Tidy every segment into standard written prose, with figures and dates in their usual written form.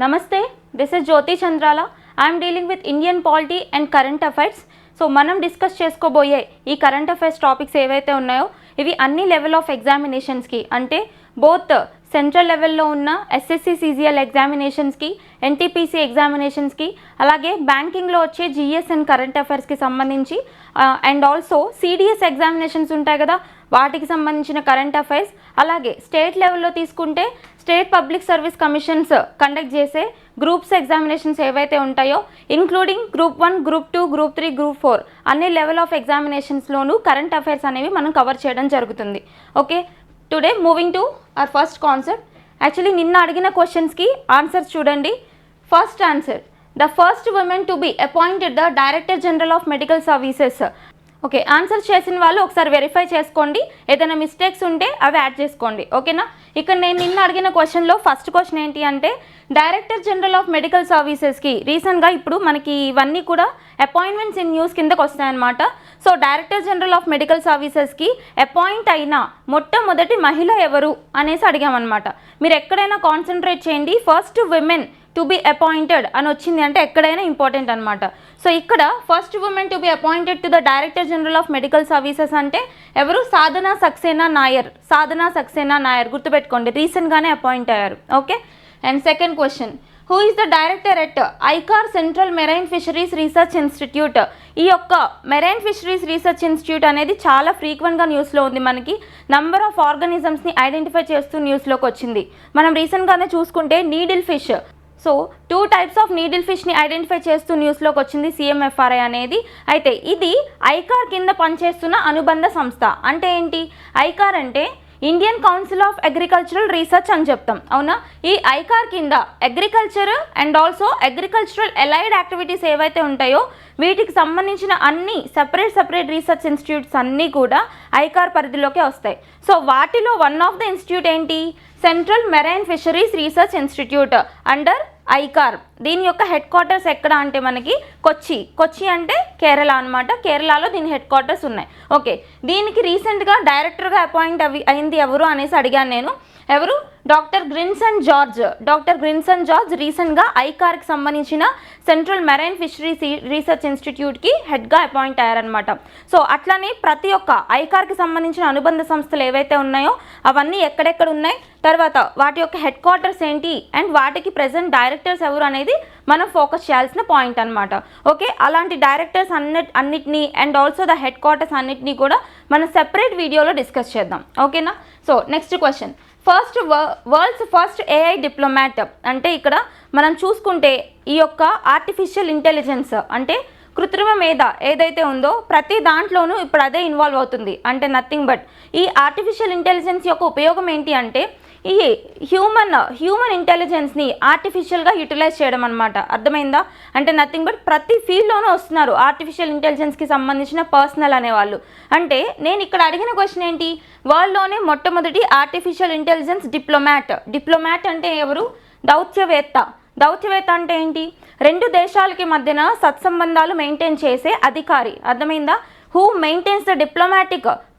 Namaste, this is Jyoti Chandrala. I am dealing with Indian polity and current affairs. So మనం discuss చేసుకోబోయే ఈ current affairs topics ఏవైతే ఉన్నాయో ఇవి అన్ని లెవెల్ ఆఫ్ ఎగ్జామినేషన్స్కి అంటే బోత్ సెంట్రల్ లెవెల్లో ఉన్న ఎస్ఎస్సి సిజిఎల్ ఎగ్జామినేషన్స్కి ఎన్టీపీసీ ఎగ్జామినేషన్స్కి అలాగే బ్యాంకింగ్లో వచ్చే జిఎస్ అండ్ కరెంట్ అఫైర్స్కి సంబంధించి అండ్ ఆల్సో సిడిఎస్ ఎగ్జామినేషన్స్ ఉంటాయి కదా వాటికి సంబంధించిన కరెంట్ అఫైర్స్ అలాగే స్టేట్ లెవెల్లో తీసుకుంటే state public service commissions conduct చేసే గ్రూప్స్ ఎగ్జామినేషన్స్ ఏవైతే ఉంటాయో including group 1, group 2, group 3, group 4 అన్ని లెవెల్ ఆఫ్ ఎగ్జామినేషన్స్లోనూ కరెంట్ అఫైర్స్ అనేవి మనం కవర్ చేయడం జరుగుతుంది. Okay, today moving to our first concept. Actually నిన్న అడిగిన క్వశ్చన్స్కి ఆన్సర్స్ చూడండి. First answer, the first women to be appointed the director general of medical services. Okay, answer చేసిన వాళ్ళు ఒకసారి వెరిఫై చేసుకోండి, ఏదైనా మిస్టేక్స్ ఉంటే అవి యాడ్ చేసుకోండి. ఓకేనా, ఇక్కడ నేను నిన్న అడిగిన క్వశ్చన్లో ఫస్ట్ క్వశ్చన్ ఏంటి అంటే డైరెక్టర్ జనరల్ ఆఫ్ మెడికల్ సర్వీసెస్కి రీసెంట్గా ఇప్పుడు మనకి ఇవన్నీ కూడా అపాయింట్మెంట్స్ ఇన్ న్యూస్ కిందకు వస్తాయన్నమాట. So director general of medical సర్వీసెస్కి అపాయింట్ అయిన మొట్టమొదటి మహిళ ఎవరు అనేసి అడిగామన్నమాట. మీరు ఎక్కడైనా కాన్సన్ట్రేట్ చేయండి, first women to be appointed అని వచ్చింది అంటే ఎక్కడైనా ఇంపార్టెంట్ అనమాట. సో ఇక్కడ first women to be appointed to the director general of medical services అంటే ఎవరు? సాధనా సక్సేనా నాయర్ గుర్తుపెట్టుకోండి, రీసెంట్గానే అపాయింట్ అయ్యారు. Okay, and second question, who is the director at ICAR central marine fisheries research institute. ఈ యొక్క మెరైన్ ఫిషరీస్ రీసెర్చ్ ఇన్స్టిట్యూట్ అనేది చాలా ఫ్రీక్వెంట్గా న్యూస్లో ఉంది. మనకి నంబర్ ఆఫ్ ఆర్గానిజమ్స్ని ఐడెంటిఫై చేస్తూ న్యూస్లోకి వచ్చింది. మనం రీసెంట్గానే చూసుకుంటే needle fish, so 2 types of needle ఫిష్ని ఐడెంటిఫై చేస్తూ న్యూస్లోకి వచ్చింది CMFRI అనేది. అయితే ఇది ఐకార్ కింద పనిచేస్తున్న అనుబంధ సంస్థ. అంటే ఏంటి? ఐకార్ అంటే Indian council of agricultural research అని చెప్తాం, అవునా? ఈ ఐకార్ కింద agriculture and also agricultural allied activities ఏవైతే ఉంటాయో వీటికి సంబంధించిన అన్ని సెపరేట్ రీసెర్చ్ ఇన్స్టిట్యూట్స్ అన్నీ కూడా ఐకార్ పరిధిలోకే వస్తాయి. సో వాటిలో వన్ ఆఫ్ ద ఇన్స్టిట్యూట్ ఏంటి? Central marine fisheries research institute under ICAR. దీని యొక్క హెడ్ క్వార్టర్స్ ఎక్కడ అంటే మనకి కొచ్చి అంటే కేరళ అనమాట. కేరళలో దీని హెడ్ క్వార్టర్స్ ఉన్నాయి. ఓకే, దీనికి రీసెంట్గా డైరెక్టర్గా అపాయింట్ అయింది ఎవరు అనేసి అడిగాను నేను. ఎవరు? డాక్టర్ గ్రిన్సన్ జార్జ్ రీసెంట్గా ఐకార్కి సంబంధించిన సెంట్రల్ మెరైన్ ఫిషరీస్ రీసెర్చ్ ఇన్స్టిట్యూట్కి హెడ్గా అపాయింట్ అయ్యారనమాట. సో అట్లానే ప్రతి ఒక్క ఐకార్కి సంబంధించిన అనుబంధ సంస్థలు ఏవైతే ఉన్నాయో అవన్నీ ఎక్కడెక్కడ ఉన్నాయి, తర్వాత వాటి యొక్క హెడ్ క్వార్టర్స్ ఏంటి అండ్ వాటికి ప్రెజెంట్ డైరెక్టర్స్ ఎవరు అనేది మనం ఫోకస్ చేయాల్సిన పాయింట్ అనమాట. ఓకే, అలాంటి డైరెక్టర్స్ అన్నిటినీ and also the head quarters అన్నిటినీ కూడా మనం సెపరేట్ వీడియోలో డిస్కస్ చేద్దాం. ఓకేనా, so next question, world's first AI diplomat. అంటే ఇక్కడ మనం చూసుకుంటే ఈ యొక్క ఆర్టిఫిషియల్ ఇంటెలిజెన్స్ అంటే కృత్రిమ మేధ ఏదైతే ఉందో ప్రతి దాంట్లోనూ ఇప్పుడు అదే ఇన్వాల్వ్ అవుతుంది. అంటే నథింగ్ బట్ ఈ ఆర్టిఫిషియల్ ఇంటెలిజెన్స్ యొక్క ఉపయోగం ఏంటి అంటే ఈ హ్యూమన్ ఇంటెలిజెన్స్ని ఆర్టిఫిషియల్గా యూటిలైజ్ చేయడం అనమాట. అర్థమైందా? అంటే నథింగ్ బట్ ప్రతి ఫీల్డ్లోనూ వస్తున్నారు ఆర్టిఫిషియల్ ఇంటెలిజెన్స్కి సంబంధించిన పర్సనల్ అనేవాళ్ళు. అంటే నేను ఇక్కడ అడిగిన క్వశ్చన్ ఏంటి? వరల్డ్లోనే మొట్టమొదటి ఆర్టిఫిషియల్ ఇంటెలిజెన్స్ డిప్లొమాట్ అంటే ఎవరు? దౌత్యవేత్త అంటే ఏంటి? 2 దేశాలకి మధ్యన సత్సంబంధాలు మెయింటైన్ చేసే అధికారి. అర్థమైందా? who maintains the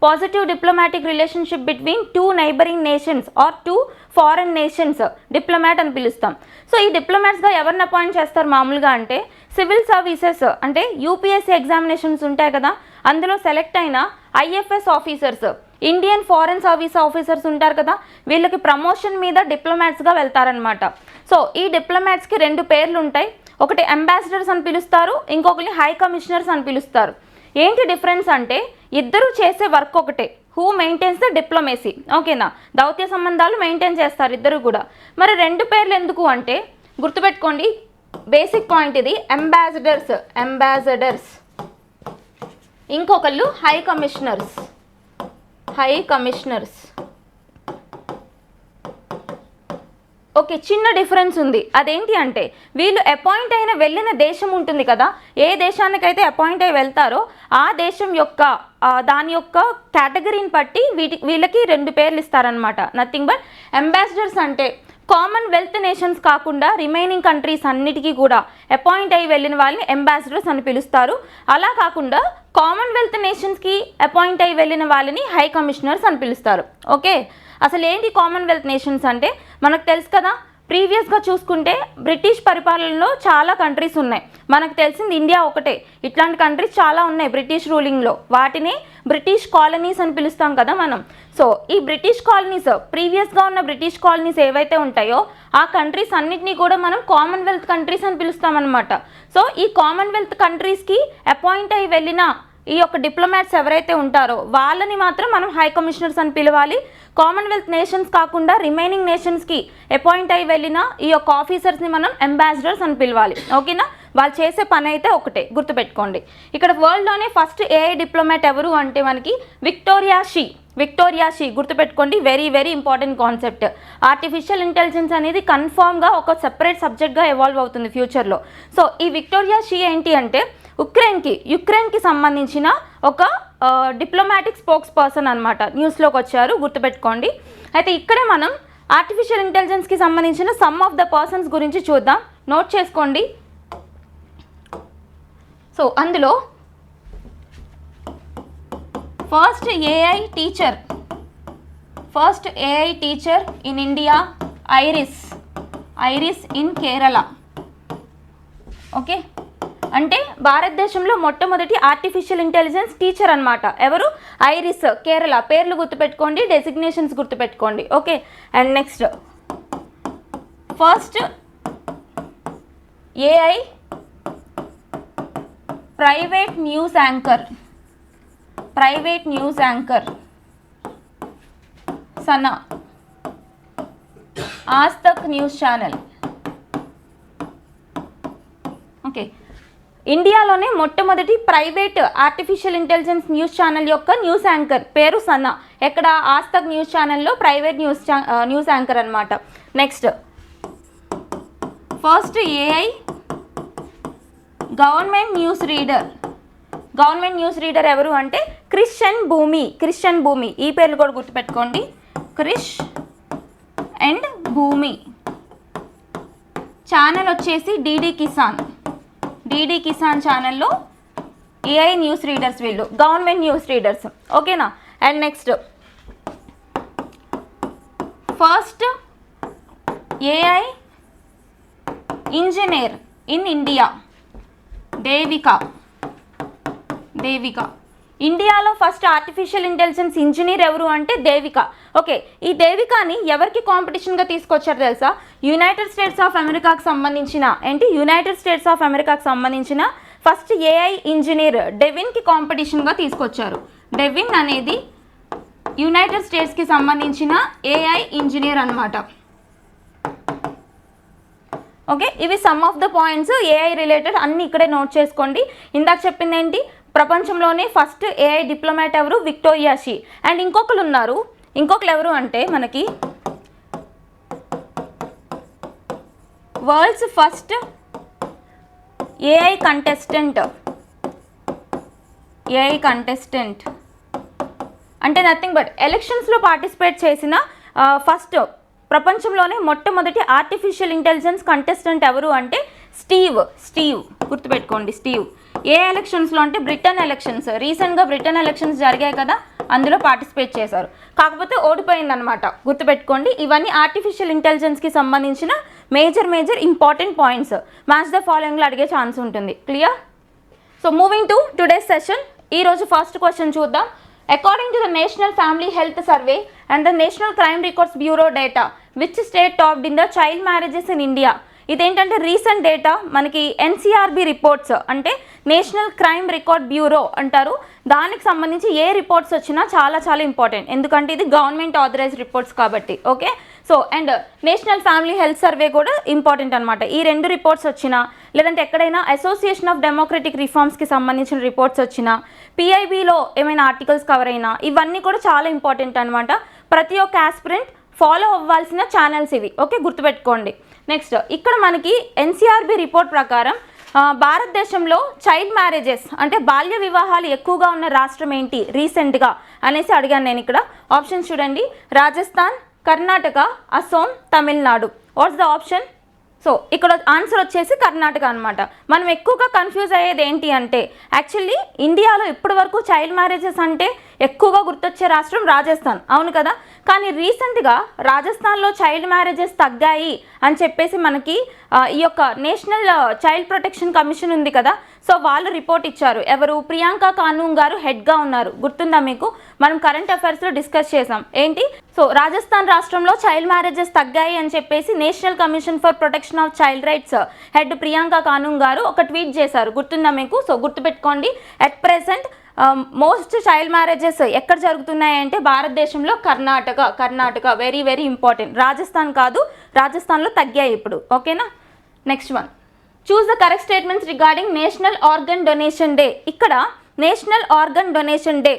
positive diplomatic relationship between 2 neighboring nations or 2 foreign nations, diplomat అని పిలుస్తాం. సో ఈ డిప్లొమాట్స్గా ఎవరిని అపాయింట్ చేస్తారు మామూలుగా అంటే సివిల్ సర్వీసెస్ అంటే UPSC ఎగ్జామినేషన్స్ ఉంటాయి కదా, అందులో సెలెక్ట్ అయిన IFS officers, Indian foreign service officers ఉంటారు కదా, వీళ్ళకి ప్రమోషన్ మీద డిప్లొమాట్స్గా వెళ్తారనమాట. సో ఈ డిప్లొమాట్స్కి 2 పేర్లు ఉంటాయి. ఒకటి అంబాసిడర్స్ అని పిలుస్తారు, ఇంకొకటి హై కమిషనర్స్ అని పిలుస్తారు. ఏంటి డిఫరెన్స్ అంటే ఇద్దరు చేసే వర్క్ ఒకటే, హూ మెయింటైన్స్ ద డిప్లొమసీ. ఓకేనా, దౌత్య సంబంధాలు మెయింటైన్ చేస్తారు ఇద్దరు కూడా. మరి 2 పేర్లు ఎందుకు అంటే గుర్తుపెట్టుకోండి, బేసిక్ పాయింట్ ఇది. అంబాసిడర్స్ ఇంకొకళ్ళు హై కమిషనర్స్. ఓకే, చిన్న డిఫరెన్స్ ఉంది. అదేంటి అంటే వీళ్ళు అపాయింట్ అయిన వెళ్ళిన దేశం ఉంటుంది కదా, ఏ దేశానికైతే అపాయింట్ అయి వెళ్తారో ఆ దేశం యొక్క దాని యొక్క కేటగిరీని బట్టి వీళ్ళకి 2 పేర్లు ఇస్తారనమాట. నథింగ్ బట్ అంబాసిడర్స్ అంటే కామన్వెల్త్ నేషన్స్ కాకుండా రిమైనింగ్ కంట్రీస్ అన్నిటికీ కూడా అపాయింట్ అయ్యి వెళ్ళిన వాళ్ళని అంబాసిడర్స్ అని పిలుస్తారు. అలా కాకుండా కామన్వెల్త్ నేషన్స్కి అపాయింట్ అయ్యి వెళ్ళిన వాళ్ళని హై కమిషనర్స్ అని పిలుస్తారు. ఓకే, అసలు ఏంటి కామన్వెల్త్ నేషన్స్ అంటే మనకు తెలుసు కదా, ప్రీవియస్గా చూసుకుంటే బ్రిటిష్ పరిపాలనలో చాలా కంట్రీస్ ఉన్నాయి. మనకు తెలిసింది ఇండియా ఒకటే, ఇట్లాంటి కంట్రీస్ చాలా ఉన్నాయి బ్రిటిష్ రూలింగ్లో. వాటిని బ్రిటిష్ కాలనీస్ అని పిలుస్తాం కదా మనం. సో ఈ బ్రిటిష్ కాలనీస్, ప్రీవియస్గా ఉన్న బ్రిటిష్ కాలనీస్ ఏవైతే ఉంటాయో ఆ కంట్రీస్ అన్నిటినీ కూడా మనం కామన్వెల్త్ కంట్రీస్ అని పిలుస్తాం అనమాట. సో ఈ కామన్వెల్త్ కంట్రీస్కి అపాయింట్ అయ్యి వెళ్ళిన ఈ యొక్క డిప్లొమాట్స్ ఎవరైతే ఉంటారో వాళ్ళని మాత్రం మనం హై కమిషనర్స్ అని పిలవాలి. కామన్వెల్త్ నేషన్స్ కాకుండా రిమైనింగ్ నేషన్స్కి అపాయింట్ అయ్యి వెళ్ళిన ఈ యొక్క ఆఫీసర్స్ని మనం అంబాసిడర్స్ అని పిలవాలి. ఓకేనా? వాళ్ళు చేసే పని అయితే ఒకటే, గుర్తుపెట్టుకోండి. ఇక్కడ వరల్డ్లోనే ఫస్ట్ ఏఐ డిప్లొమాట్ ఎవరు అంటే మనకి విక్టోరియా షీ. గుర్తుపెట్టుకోండి, very very important concept. Artificial intelligence అనేది కన్ఫామ్గా ఒక సెపరేట్ సబ్జెక్ట్గా ఎవాల్వ్ అవుతుంది ఫ్యూచర్లో. సో ఈ విక్టోరియా షీ ఏంటి అంటే యుక్రెయిన్కి సంబంధించిన ఒక డిప్లొమాటిక్ స్పోక్స్ పర్సన్ అనమాట. న్యూస్లోకి వచ్చారు, గుర్తుపెట్టుకోండి. అయితే ఇక్కడే మనం ఆర్టిఫిషియల్ ఇంటెలిజెన్స్కి సంబంధించిన సమ్ ఆఫ్ ద పర్సన్స్ గురించి చూద్దాం. నోట్ చేసుకోండి. సో అందులో first AI teacher in India, Iris in Kerala. Okay, అంటే భారతదేశంలో మొట్టమొదటి ఆర్టిఫిషియల్ ఇంటెలిజెన్స్ టీచర్ అనమాట. ఎవరు? ఐరిస్, కేరళ. పేర్లు గుర్తుపెట్టుకోండి, డెసిగ్నేషన్స్ గుర్తుపెట్టుకోండి. Okay, and next first AI private news anchor Sana, Aaj Tak news channel. Okay, ఇండియాలోనే మొట్టమొదటి private artificial intelligence news channel యొక్క న్యూస్ యాంకర్ పేరు సనా. ఎక్కడ? ఆజ్ తక్ న్యూస్ ఛానల్లో ప్రైవేట్ న్యూస్ యాంకర్ అనమాట. Next first AI government news reader ఎవరు అంటే క్రిస్టియన్ భూమి. ఈ పేర్లు కూడా గుర్తుపెట్టుకోండి, క్రిష్ అండ్ భూమి. ఛానల్ వచ్చేసి డిడి కిసాన్ ఛానల్లో ఏఐ న్యూస్ రీడర్స్, వీళ్ళు గవర్నమెంట్ న్యూస్ రీడర్స్. ఓకేనా? And next first AI engineer in India, Devika. ఇండియాలో ఫస్ట్ ఆర్టిఫిషియల్ ఇంటెలిజెన్స్ ఇంజనీర్ ఎవరు అంటే దేవిక. ఓకే, ఈ దేవికాని ఎవరికి కాంపిటీషన్గా తీసుకొచ్చారు తెలుసా? యునైటెడ్ స్టేట్స్ ఆఫ్ అమెరికాకు సంబంధించిన ఫస్ట్ ఏఐ ఇంజనీర్ డెవిన్కి కాంపిటీషన్గా తీసుకొచ్చారు. డెవిన్ అనేది యునైటెడ్ స్టేట్స్కి సంబంధించిన ఏఐ ఇంజనీర్ అనమాట. ఓకే, ఇవి some of the points AI related, అన్ని ఇక్కడే నోట్ చేసుకోండి. ఇందాక చెప్పింది ఏంటి? ప్రపంచంలోనే ఫస్ట్ ఏఐ డిప్లొమాట్ ఎవరు? Victoria she. అండ్ ఇంకొకరు ఎవరు అంటే మనకి వరల్డ్స్ ఫస్ట్ ఏఐ కంటెస్టెంట్ అంటే నథింగ్ బట్ ఎలక్షన్స్లో పార్టిసిపేట్ చేసిన ఫస్ట్ ప్రపంచంలోనే మొట్టమొదటి ఆర్టిఫిషియల్ ఇంటెలిజెన్స్ కంటెస్టెంట్ ఎవరు అంటే స్టీవ్. గుర్తుపెట్టుకోండి, స్టీవ్. ఏ ఎలక్షన్స్లో అంటే బ్రిటన్ ఎలక్షన్స్, రీసెంట్గా బ్రిటన్ ఎలక్షన్స్ జరిగాయి కదా, అందులో పార్టిసిపేట్ చేశారు. కాకపోతే ఓడిపోయిందనమాట. గుర్తుపెట్టుకోండి, ఇవన్నీ ఆర్టిఫిషియల్ ఇంటెలిజెన్స్కి సంబంధించిన major important points. Match the ఫాలోయింగ్లో అడిగే ఛాన్స్ ఉంటుంది. Clear? So moving to today's session. ఈరోజు ఫస్ట్ క్వశ్చన్ చూద్దాం. According to the National Family Health Survey and the National Crime Records Bureau data, which state topped in the child marriages in India? ఇదేంటంటే recent data, మనకి NCRB reports అంటే National Crime Record Bureau అంటారు. దానికి సంబంధించి ఏ reports వచ్చినా చాలా important, ఎందుకంటే ఇది గవర్నమెంట్ ఆథరైజ్డ్ రిపోర్ట్స్ కాబట్టి. Okay, so and national Family Health survey కూడా ఇంపార్టెంట్ అనమాట. ఈ రెండు రిపోర్ట్స్ వచ్చినా, లేదంటే ఎక్కడైనా అసోసియేషన్ ఆఫ్ డెమోక్రటిక్ రిఫార్మ్స్కి సంబంధించిన రిపోర్ట్స్ వచ్చినా, పిఐబిలో ఏమైనా ఆర్టికల్స్ కవర్ అయినా, ఇవన్నీ కూడా చాలా ఇంపార్టెంట్ అనమాట. ప్రతి ఒక్క ఆస్పిరెంట్ ఫాలో అవ్వాల్సిన ఛానల్స్ ఇవి. ఓకే, గుర్తుపెట్టుకోండి. నెక్స్ట్ ఇక్కడ మనకి ఎన్సీఆర్బీ రిపోర్ట్ ప్రకారం భారతదేశంలో చైల్డ్ మ్యారేజెస్ అంటే బాల్య వివాహాలు ఎక్కువగా ఉన్న రాష్ట్రం ఏంటి రీసెంట్గా అనేసి అడిగాను నేను. ఇక్కడ ఆప్షన్స్ చూడండి: Rajasthan, Karnataka, Assam, Tamil Nadu. What's the option? So ఇక్కడ ఆన్సర్ వచ్చేసి కర్ణాటక అనమాట. మనం ఎక్కువగా కన్ఫ్యూజ్ అయ్యేది ఏంటి అంటే యాక్చువల్లీ ఇండియాలో ఇప్పటి వరకు చైల్డ్ మ్యారేజెస్ అంటే ఎక్కువగా గుర్తొచ్చే రాష్ట్రం రాజస్థాన్, అవును కదా. కానీ రీసెంట్గా రాజస్థాన్లో చైల్డ్ మ్యారేజెస్ తగ్గాయి అని చెప్పేసి మనకి ఈ యొక్క నేషనల్ చైల్డ్ ప్రొటెక్షన్ కమిషన్ ఉంది కదా, సో వాళ్ళు రిపోర్ట్ ఇచ్చారు. ఎవరు? ప్రియాంక కానూన్ గారు హెడ్గా ఉన్నారు. గుర్తుందా మీకు? మనం కరెంట్ అఫైర్స్లో డిస్కస్ చేసాం. ఏంటి? సో రాజస్థాన్ రాష్ట్రంలో చైల్డ్ మ్యారేజెస్ తగ్గాయి అని చెప్పేసి National Commission for Protection of Child Rights head Priyanka Kanoon గారు ఒక ట్వీట్ చేశారు. గుర్తుందా మీకు? సో గుర్తుపెట్టుకోండి, at present most child marriages ఎక్కడ జరుగుతున్నాయంటే భారతదేశంలో Karnataka very very important. Rajasthan కాదు, రాజస్థాన్లో తగ్గాయి ఇప్పుడు. ఓకేనా? Next one, choose the correct statements regarding national organ donation day. ఇక్కడ నేషనల్ ఆర్గన్ డొనేషన్ డే,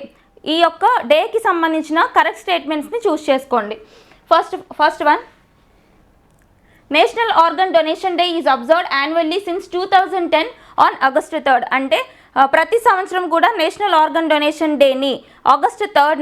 ఈ యొక్క డేకి సంబంధించిన కరెక్ట్ స్టేట్మెంట్స్ని చూస్ చేసుకోండి. First one, national organ donation day is observed annually since 2010 on August 3rd. అంటే ప్రతి సంవత్సరం కూడా నేషనల్ ఆర్గన్ డొనేషన్ డేని August 3rd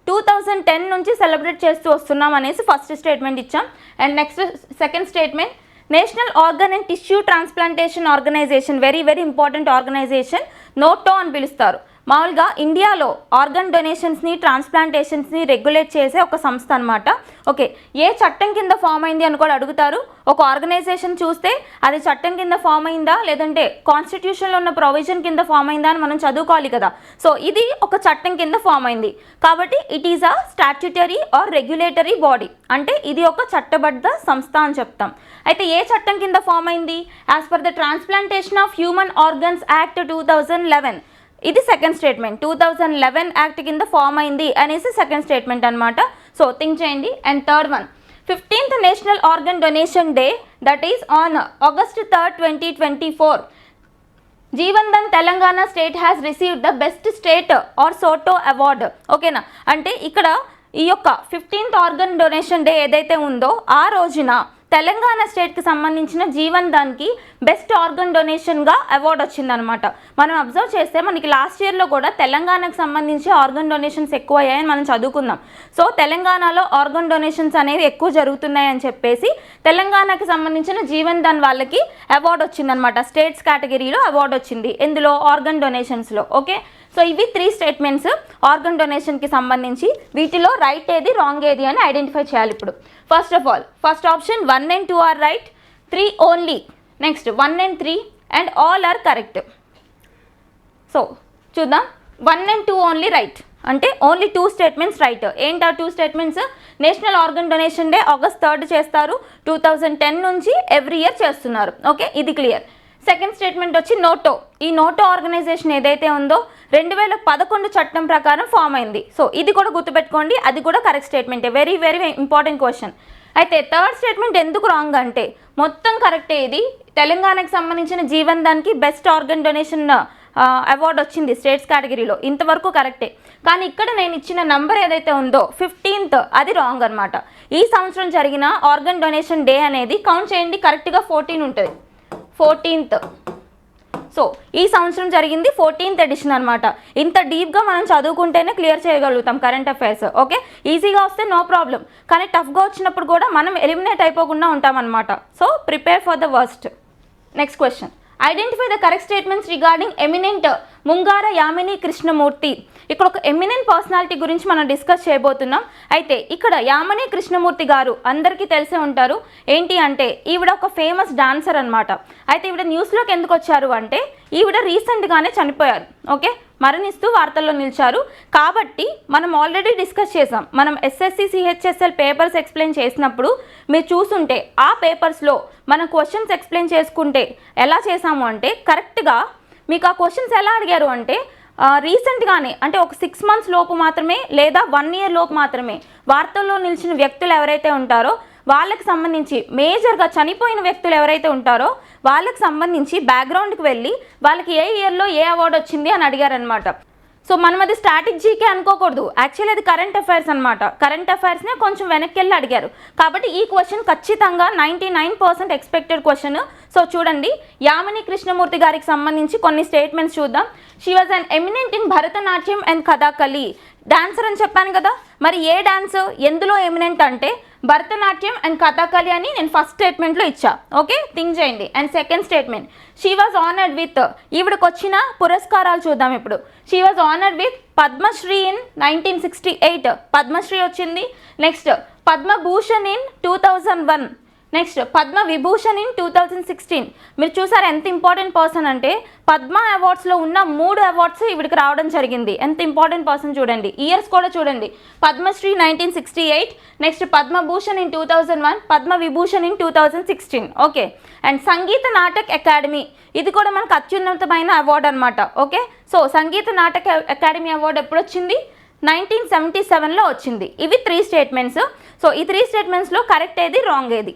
2010 నుంచి సెలబ్రేట్ చేస్తూ వస్తున్నాం అనేసి ఫస్ట్ స్టేట్మెంట్ ఇచ్చాం. And next second statement, national organ and tissue transplantation organisation, very very important organisation, NOTTO అని పిలుస్తారు. మామూలుగా ఇండియాలో ఆర్గన్ డొనేషన్స్ని ట్రాన్స్ప్లాంటేషన్స్ని రెగ్యులేట్ చేసే ఒక సంస్థ అనమాట. ఓకే, ఏ చట్టం కింద ఫామ్ అయింది అని కూడా అడుగుతారు. ఒక ఆర్గనైజేషన్ చూస్తే అది చట్టం కింద ఫామ్ అయిందా లేదంటే కాన్స్టిట్యూషన్లో ఉన్న ప్రొవిజన్ కింద ఫామ్ అయిందా అని మనం చదువుకోవాలి కదా. సో ఇది ఒక చట్టం కింద ఫామ్ అయింది కాబట్టి it is a statutory or regulatory body, అంటే ఇది ఒక చట్టబద్ధ సంస్థ అని చెప్తాం. అయితే ఏ చట్టం కింద ఫామ్ అయింది? As per the transplantation of human organs act 2011. ఇది సెకండ్ స్టేట్మెంట్. 2011 యాక్ట్ కింద ఫామ్ అయింది అనేసి సెకండ్ స్టేట్మెంట్ అనమాట. సో థింక్ చేయండి. And third one, 15th national organ donation day, that is on August 3rd, 2024. Jeevandan Telangana state has received the best state or SOTTO award. ఓకేనా? అంటే ఇక్కడ ఈ యొక్క 15th ఆర్గన్ డొనేషన్ డే ఏదైతే ఉందో ఆ రోజున తెలంగాణ స్టేట్కి సంబంధించిన జీవన్ధన్కి బెస్ట్ ఆర్గన్ డొనేషన్గా అవార్డు వచ్చిందనమాట. మనం అబ్జర్వ్ చేస్తే మనకి లాస్ట్ ఇయర్లో కూడా తెలంగాణకు సంబంధించి ఆర్గన్ డొనేషన్స్ ఎక్కువ అయ్యాయని మనం చదువుకుందాం. సో తెలంగాణలో ఆర్గన్ డొనేషన్స్ అనేవి ఎక్కువ జరుగుతున్నాయని చెప్పేసి తెలంగాణకి సంబంధించిన జీవన్ధన్ వాళ్ళకి అవార్డు వచ్చిందనమాట. స్టేట్స్ కేటగిరీలో అవార్డు వచ్చింది. ఎందులో? ఆర్గన్ డొనేషన్స్లో. ఓకే, సో ఇవి 3 స్టేట్మెంట్స్ ఆర్గన్ డొనేషన్కి సంబంధించి. వీటిలో రైట్ ఏది రాంగ్ ఏది అని ఐడెంటిఫై చేయాలి. ఇప్పుడు first of all first option 1 and 2 are right, 3 only. Next 1 and 3 and all are correct. So చూద్దాం, 1 and 2 ఓన్లీ రైట్, అంటే ఓన్లీ 2 స్టేట్మెంట్స్ రైట్. ఏంటి ఆ 2 statements? National organ donation day August 3rd చేస్తారు, 2010 నుంచి ఎవ్రీ ఇయర్ చేస్తున్నారు. Okay, ఇది clear. Second statement వచ్చి నోటో. ఈ నోటో ఆర్గనైజేషన్ ఏదైతే ఉందో 2011 చట్టం ప్రకారం ఫామ్ అయింది. సో ఇది కూడా గుర్తుపెట్టుకోండి, అది కూడా కరెక్ట్ స్టేట్మెంటే. Very very important question. అయితే థర్డ్ స్టేట్మెంట్ ఎందుకు రాంగ్ అంటే మొత్తం కరెక్టే. ఇది తెలంగాణకి సంబంధించిన జీవన్ధన్కి బెస్ట్ ఆర్గన్ డొనేషన్ అవార్డు వచ్చింది స్టేట్స్ కేటగిరీలో, ఇంతవరకు కరెక్టే. కానీ ఇక్కడ నేను ఇచ్చిన నంబర్ ఏదైతే ఉందో 15th, అది రాంగ్ అనమాట. ఈ సంవత్సరం జరిగిన ఆర్గన్ డొనేషన్ డే అనేది కౌంట్ చేయండి, కరెక్ట్గా 14 ఉంటుంది. 14th. సో ఈ సంవత్సరం జరిగింది 14th ఎడిషన్ అనమాట. ఇంత డీప్గా మనం చదువుకుంటేనే క్లియర్ చేయగలుగుతాం కరెంట్ అఫైర్స్. ఓకే, ఈజీగా వస్తే నో ప్రాబ్లం, కానీ టఫ్గా వచ్చినప్పుడు కూడా మనం ఎలిమినేట్ అయిపోకుండా ఉంటామన్నమాట. So prepare for the worst. Next question, identify the correct statements regarding eminent Mungara Yamini Krishnamurthy. ఇక్కడ ఒక ఎమినెంట్ పర్సనాలిటీ గురించి మనం డిస్కస్ చేయబోతున్నాం. అయితే ఇక్కడ యామిని కృష్ణమూర్తి గారు అందరికీ తెలిసే ఉంటారు. ఏంటి అంటే ఈవిడ ఒక ఫేమస్ డాన్సర్ అనమాట. అయితే ఈవిడ న్యూస్లోకి ఎందుకు వచ్చారు అంటే ఈవిడ రీసెంట్గానే చనిపోయారు. ఓకే, మరణిస్తూ వార్తల్లో నిలిచారు. కాబట్టి మనం ఆల్రెడీ డిస్కస్ చేసాం. మనం ఎస్ఎస్సి సిహెచ్ఎస్ఎల్ పేపర్స్ ఎక్స్ప్లెయిన్ చేసినప్పుడు మీరు చూసుంటే ఆ పేపర్స్లో మనం క్వశ్చన్స్ ఎక్స్ప్లెయిన్ చేసుకుంటే ఎలా చేసాము అంటే కరెక్ట్గా మీకు ఆ క్వశ్చన్స్ ఎలా అడిగారు అంటే రీసెంట్గానే, అంటే ఒక 6 months లోపు మాత్రమే లేదా 1 year లోపు మాత్రమే వార్తల్లో నిలిచిన వ్యక్తులు ఎవరైతే ఉంటారో వాళ్ళకి సంబంధించి, మేజర్గా చనిపోయిన వ్యక్తులు ఎవరైతే ఉంటారో వాళ్ళకి సంబంధించి బ్యాక్గ్రౌండ్కి వెళ్ళి వాళ్ళకి ఏ ఇయర్లో ఏ అవార్డు వచ్చింది అని అడిగారనమాట. సో మనం అది స్టాటిక్ జీకే అనుకోకూడదు, యాక్చువల్లీ అది కరెంట్ అఫైర్స్ అనమాట. కరెంట్ అఫైర్స్నే కొంచెం వెనక్కి వెళ్ళి అడిగారు. కాబట్టి ఈ క్వశ్చన్ ఖచ్చితంగా 99% ఎక్స్పెక్టెడ్ క్వశ్చన్. సో చూడండి, యామిని కృష్ణమూర్తి గారికి సంబంధించి కొన్ని స్టేట్మెంట్స్ చూద్దాం. She was an eminent in Bharatanatyam and Kathakali. Dancer అని చెప్పాను కదా, మరి ఏ డాన్స్ ఎందులో ఎమినెంట్ అంటే భరతనాట్యం అండ్ కథాకళి అని నేను ఫస్ట్ స్టేట్మెంట్లో ఇచ్చా. ఓకే, థింక్ చేయండి. And second statement, she was honoured with, ఈవిడకి వచ్చిన పురస్కారాలు చూద్దాం ఇప్పుడు. She was honoured with Padmashri in 1968, Padmashri వచ్చింది. Next Padmabhushan in 2001, next Padma Vibhushan in 2016. మీరు చూసారు ఎంత ఇంపార్టెంట్ పర్సన్ అంటే పద్మ అవార్డ్స్లో ఉన్న 3 అవార్డ్స్ ఇవిడికి రావడం జరిగింది. ఎంత ఇంపార్టెంట్ పర్సన్ చూడండి, ఇయర్స్ కూడా చూడండి. Padmashri 1968, next Padmabhushan in 2001, Padma Vibhushan in 2016. Okay, and Sangeet Natak academy, ఇది కూడా మనకు అత్యున్నతమైన అవార్డు అనమాట. Okay, so Sangeet Natak academy award ఎప్పుడు వచ్చింది? 1977లో వచ్చింది. ఇవి 3 స్టేట్మెంట్స్. సో ఈ 3 స్టేట్మెంట్స్లో కరెక్ట్ ఏది, రాంగ్ ఏది?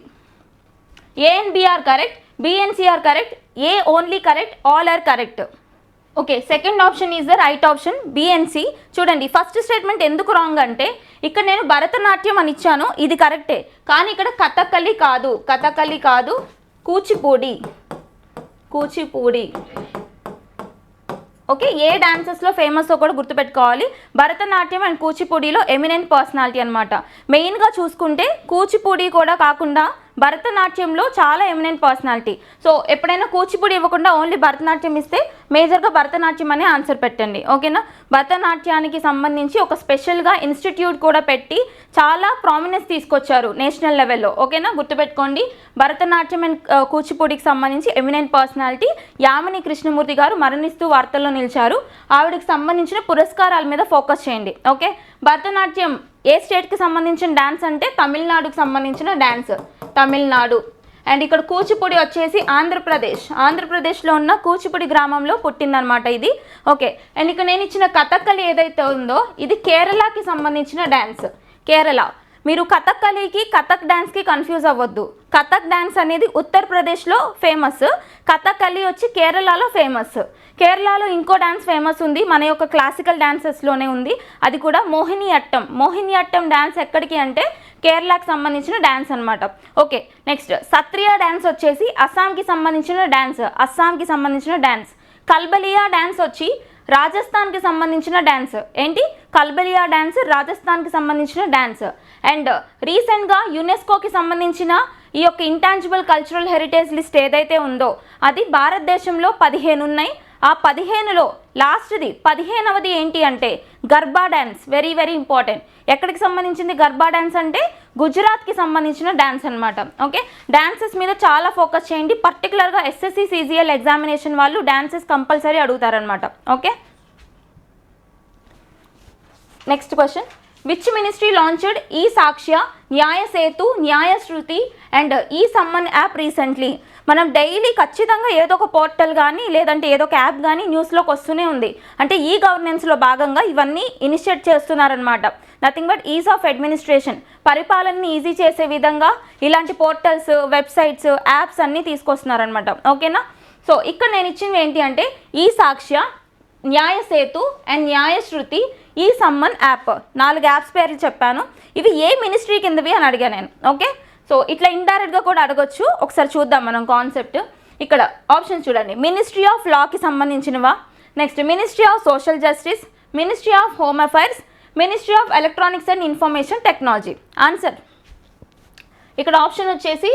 A and B are correct, B and C are correct, A only correct, all are correct. Okay, second option is the right option, B and C. చూడండి, first statement ఎందుకు wrong అంటే ఇక్కడ నేను భరతనాట్యం అని ఇచ్చాను, ఇది కరెక్టే. కానీ ఇక్కడ కథకళి కాదు, కథకళి కాదు, కూచిపూడి, కూచిపూడి. ఓకే, ఏ డాన్సెస్లో ఫేమస్తో కూడా గుర్తుపెట్టుకోవాలి. భరతనాట్యం అండ్ కూచిపూడిలో ఎమినెంట్ పర్సనాలిటీ అనమాట. మెయిన్గా చూసుకుంటే కూచిపూడి కూడా కాకుండా భరతనాట్యంలో చాలా ఎమినెంట్ పర్సనాలిటీ. సో ఎప్పుడైనా కూచిపూడి ఇవ్వకుండా ఓన్లీ భరతనాట్యం ఇస్తే మేజర్గా భరతనాట్యం అనే ఆన్సర్ పెట్టండి. ఓకేనా, భరతనాట్యానికి సంబంధించి ఒక స్పెషల్గా ఇన్స్టిట్యూట్ కూడా పెట్టి చాలా ప్రామినెన్స్ తీసుకొచ్చారు నేషనల్ లెవెల్లో. ఓకేనా, గుర్తుపెట్టుకోండి. భరతనాట్యం అండ్ కూచిపూడికి సంబంధించి ఎమినెంట్ పర్సనాలిటీ యామిని కృష్ణమూర్తి గారు మరణిస్తూ వార్తల్లో నిలిచారు. ఆవిడకి సంబంధించిన పురస్కారాల మీద ఫోకస్ చేయండి. ఓకే, భరతనాట్యం ఏ స్టేట్కి సంబంధించిన డ్యాన్స్ అంటే తమిళనాడుకి సంబంధించిన డ్యాన్స్, తమిళనాడు. అండ్ ఇక్కడ కూచిపూడి వచ్చేసి ఆంధ్రప్రదేశ్, ఆంధ్రప్రదేశ్లో ఉన్న కూచిపూడి గ్రామంలో పుట్టిందనమాట ఇది. ఓకే, అండ్ ఇక్కడ నేను ఇచ్చిన కథకళి ఏదైతే ఉందో ఇది కేరళకి సంబంధించిన డ్యాన్స్, కేరళ. మీరు కథకళికి కథక్ డ్యాన్స్కి కన్ఫ్యూజ్ అవ్వద్దు. కథక్ డ్యాన్స్ అనేది ఉత్తరప్రదేశ్లో ఫేమస్, కథకళి వచ్చి కేరళలో ఫేమస్. కేరళలో ఇంకో డ్యాన్స్ ఫేమస్ ఉంది, మన యొక్క క్లాసికల్ డ్యాన్సెస్లోనే ఉంది, అది కూడా మోహిని అట్టం. మోహిని అట్టం డ్యాన్స్ ఎక్కడికి అంటే కేరళకి సంబంధించిన డ్యాన్స్ అనమాట. ఓకే, నెక్స్ట్ సత్రియా డ్యాన్స్ వచ్చేసి అస్సాంకి సంబంధించిన డ్యాన్స్, అస్సాంకి సంబంధించిన డ్యాన్స్. కల్బలియా డ్యాన్స్ వచ్చి రాజస్థాన్కి సంబంధించిన డ్యాన్స్. ఏంటి? కల్బలియా డ్యాన్స్ రాజస్థాన్కి సంబంధించిన డ్యాన్స్. అండ్ రీసెంట్గా యునెస్కోకి సంబంధించిన ఈ యొక్క ఇంటాంజిబుల్ కల్చరల్ హెరిటేజ్ లిస్ట్ ఏదైతే ఉందో అది భారతదేశంలో 15 ఉన్నాయి. ఆ 15లో లాస్ట్ది 15వది ఏంటి అంటే garba dance. Very very important. ఎక్కడికి సంబంధించింది గర్బా డ్యాన్స్ అంటే గుజరాత్కి సంబంధించిన డ్యాన్స్ అనమాట. ఓకే, డాన్సెస్ మీద చాలా ఫోకస్ చేయండి. పర్టికులర్గా ఎస్ఎస్సి సిజిఎల్ ఎగ్జామినేషన్ వాళ్ళు డాన్సెస్ కంపల్సరీ అడుగుతారనమాట. Okay, next question, which ministry launched e Sakshya, Nyaya Setu, Nyaya Shruti and e summon app recently? మనం డైలీ ఖచ్చితంగా ఏదో ఒక పోర్టల్ కానీ లేదంటే ఏదో ఒక యాప్ కానీ న్యూస్లోకి వస్తూనే ఉంది. అంటే ఈ గవర్నెన్స్లో భాగంగా ఇవన్నీ ఇనిషియేట్ చేస్తున్నారనమాట. Nothing but ease of administration, పరిపాలనని ఈజీ చేసే విధంగా ఇలాంటి పోర్టల్స్, వెబ్సైట్స్, యాప్స్ అన్నీ తీసుకొస్తున్నారనమాట. ఓకేనా, సో ఇక్కడ నేను ఇచ్చింది ఏంటి అంటే ఈ సాక్ష్య, న్యాయ సేతు అండ్ న్యాయ శృతి, ఈ సమ్మన్ యాప్. 4 యాప్స్ పేర్లు చెప్పాను. ఇవి ఏ మినిస్ట్రీ కిందవి అని అడిగా నేను. ఓకే, సో ఇట్లా ఇండైరెక్ట్గా కూడా అడగొచ్చు. ఒకసారి చూద్దాం మనం కాన్సెప్ట్. ఇక్కడ ఆప్షన్ చూడండి, మినిస్ట్రీ ఆఫ్ లాకి సంబంధించినవా, next ministry of social justice, ministry of home affairs, ministry of electronics and information technology. Answer ఇక్కడ ఆప్షన్ వచ్చేసి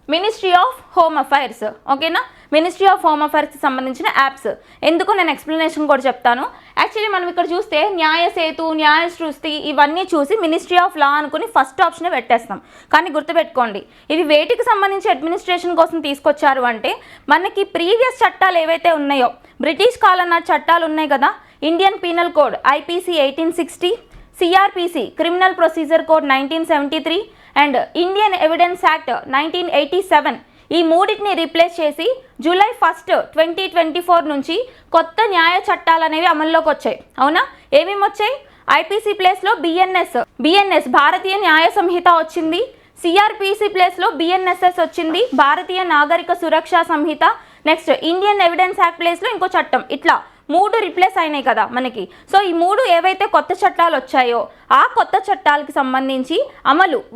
మినిస్ట్రీ ఆఫ్ హోమ్ అఫైర్స్. ఓకేనా, మినిస్ట్రీ ఆఫ్ హోమ్ అఫైర్స్కి సంబంధించిన యాప్స్. ఎందుకు నేను ఎక్స్ప్లెనేషన్ కూడా చెప్తాను. యాక్చువల్లీ మనం ఇక్కడ చూస్తే న్యాయ సేతు, న్యాయ సృష్టి ఇవన్నీ చూసి మినిస్ట్రీ ఆఫ్ లా అనుకుని ఫస్ట్ ఆప్షనే పెట్టేస్తాం. కానీ గుర్తుపెట్టుకోండి, ఇవి వేటికి సంబంధించి అడ్మినిస్ట్రేషన్ కోసం తీసుకొచ్చారు అంటే మనకి ప్రీవియస్ చట్టాలు ఏవైతే ఉన్నాయో, బ్రిటిష్ కాలం నాటి చట్టాలు ఉన్నాయి కదా, Indian penal code IPC 1860, CrPC criminal procedure code 1973 and Indian evidence act 1987, ఈ మూడింటిని రీప్లేస్ చేసి జూలై 1, 2024 నుంచి కొత్త న్యాయ చట్టాలు అనేవి అమల్లోకి వచ్చాయి. అవునా, ఏమేమి వచ్చాయి? ఐపీసీ ప్లేస్లో బిఎన్ఎస్ భారతీయ న్యాయ సంహిత వచ్చింది. సిఆర్పిసి ప్లేస్లో బిఎన్ఎస్ఎస్ వచ్చింది, భారతీయ నాగరిక సురక్షా సంహిత. నెక్స్ట్ ఇండియన్ ఎవిడెన్స్ యాక్ట్ ప్లేస్లో ఇంకో చట్టం. ఇట్లా 3 రిప్లేస్ అయినాయి కదా మనకి. సో ఈ 3 ఏవైతే కొత్త చట్టాలు వచ్చాయో ఆ కొత్త చట్టాలకి సంబంధించి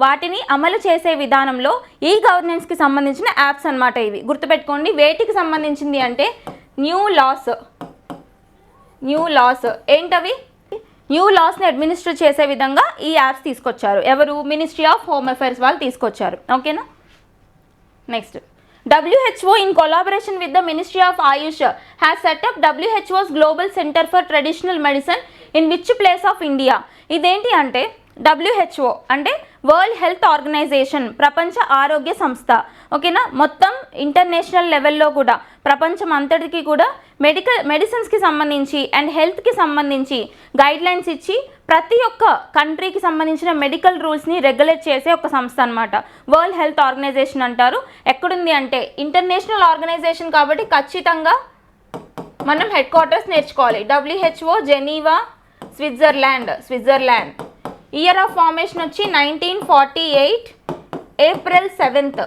వాటిని అమలు చేసే విధానంలో ఈ గవర్నెన్స్కి సంబంధించిన యాప్స్ అన్నమాట ఇవి. గుర్తుపెట్టుకోండి, వేటికి సంబంధించింది అంటే న్యూ లాస్ ఏంటవి? న్యూ లాస్ని అడ్మినిస్టర్ చేసే విధంగా ఈ యాప్స్ తీసుకొచ్చారు. ఎవరు? మినిస్ట్రీ ఆఫ్ హోమ్ అఫైర్స్ వాళ్ళు తీసుకొచ్చారు. ఓకేనా. Next, WHO in collaboration with the Ministry of Ayush has set up WHO's Global Center for Traditional Medicine in which place of India? ఇదేంటి అంటే WHO అంటే వరల్డ్ హెల్త్ ఆర్గనైజేషన్, ప్రపంచ ఆరోగ్య సంస్థ. ఓకేనా. మొత్తం ఇంటర్నేషనల్ లెవెల్లో కూడా ప్రపంచం అంతటికి కూడా మెడిసిన్స్కి సంబంధించి అండ్ హెల్త్కి సంబంధించి గైడ్లైన్స్ ఇచ్చి ప్రతి ఒక్క కంట్రీకి సంబంధించిన మెడికల్ రూల్స్ని రెగ్యులేట్ చేసే ఒక సంస్థ అనమాట. వరల్డ్ హెల్త్ ఆర్గనైజేషన్ అంటారు. ఎక్కడుంది అంటే ఇంటర్నేషనల్ ఆర్గనైజేషన్ కాబట్టి ఖచ్చితంగా మనం హెడ్ క్వార్టర్స్ నేర్చుకోవాలి. WHO Geneva, Switzerland. Year of formation వచ్చి 1948 April 7th.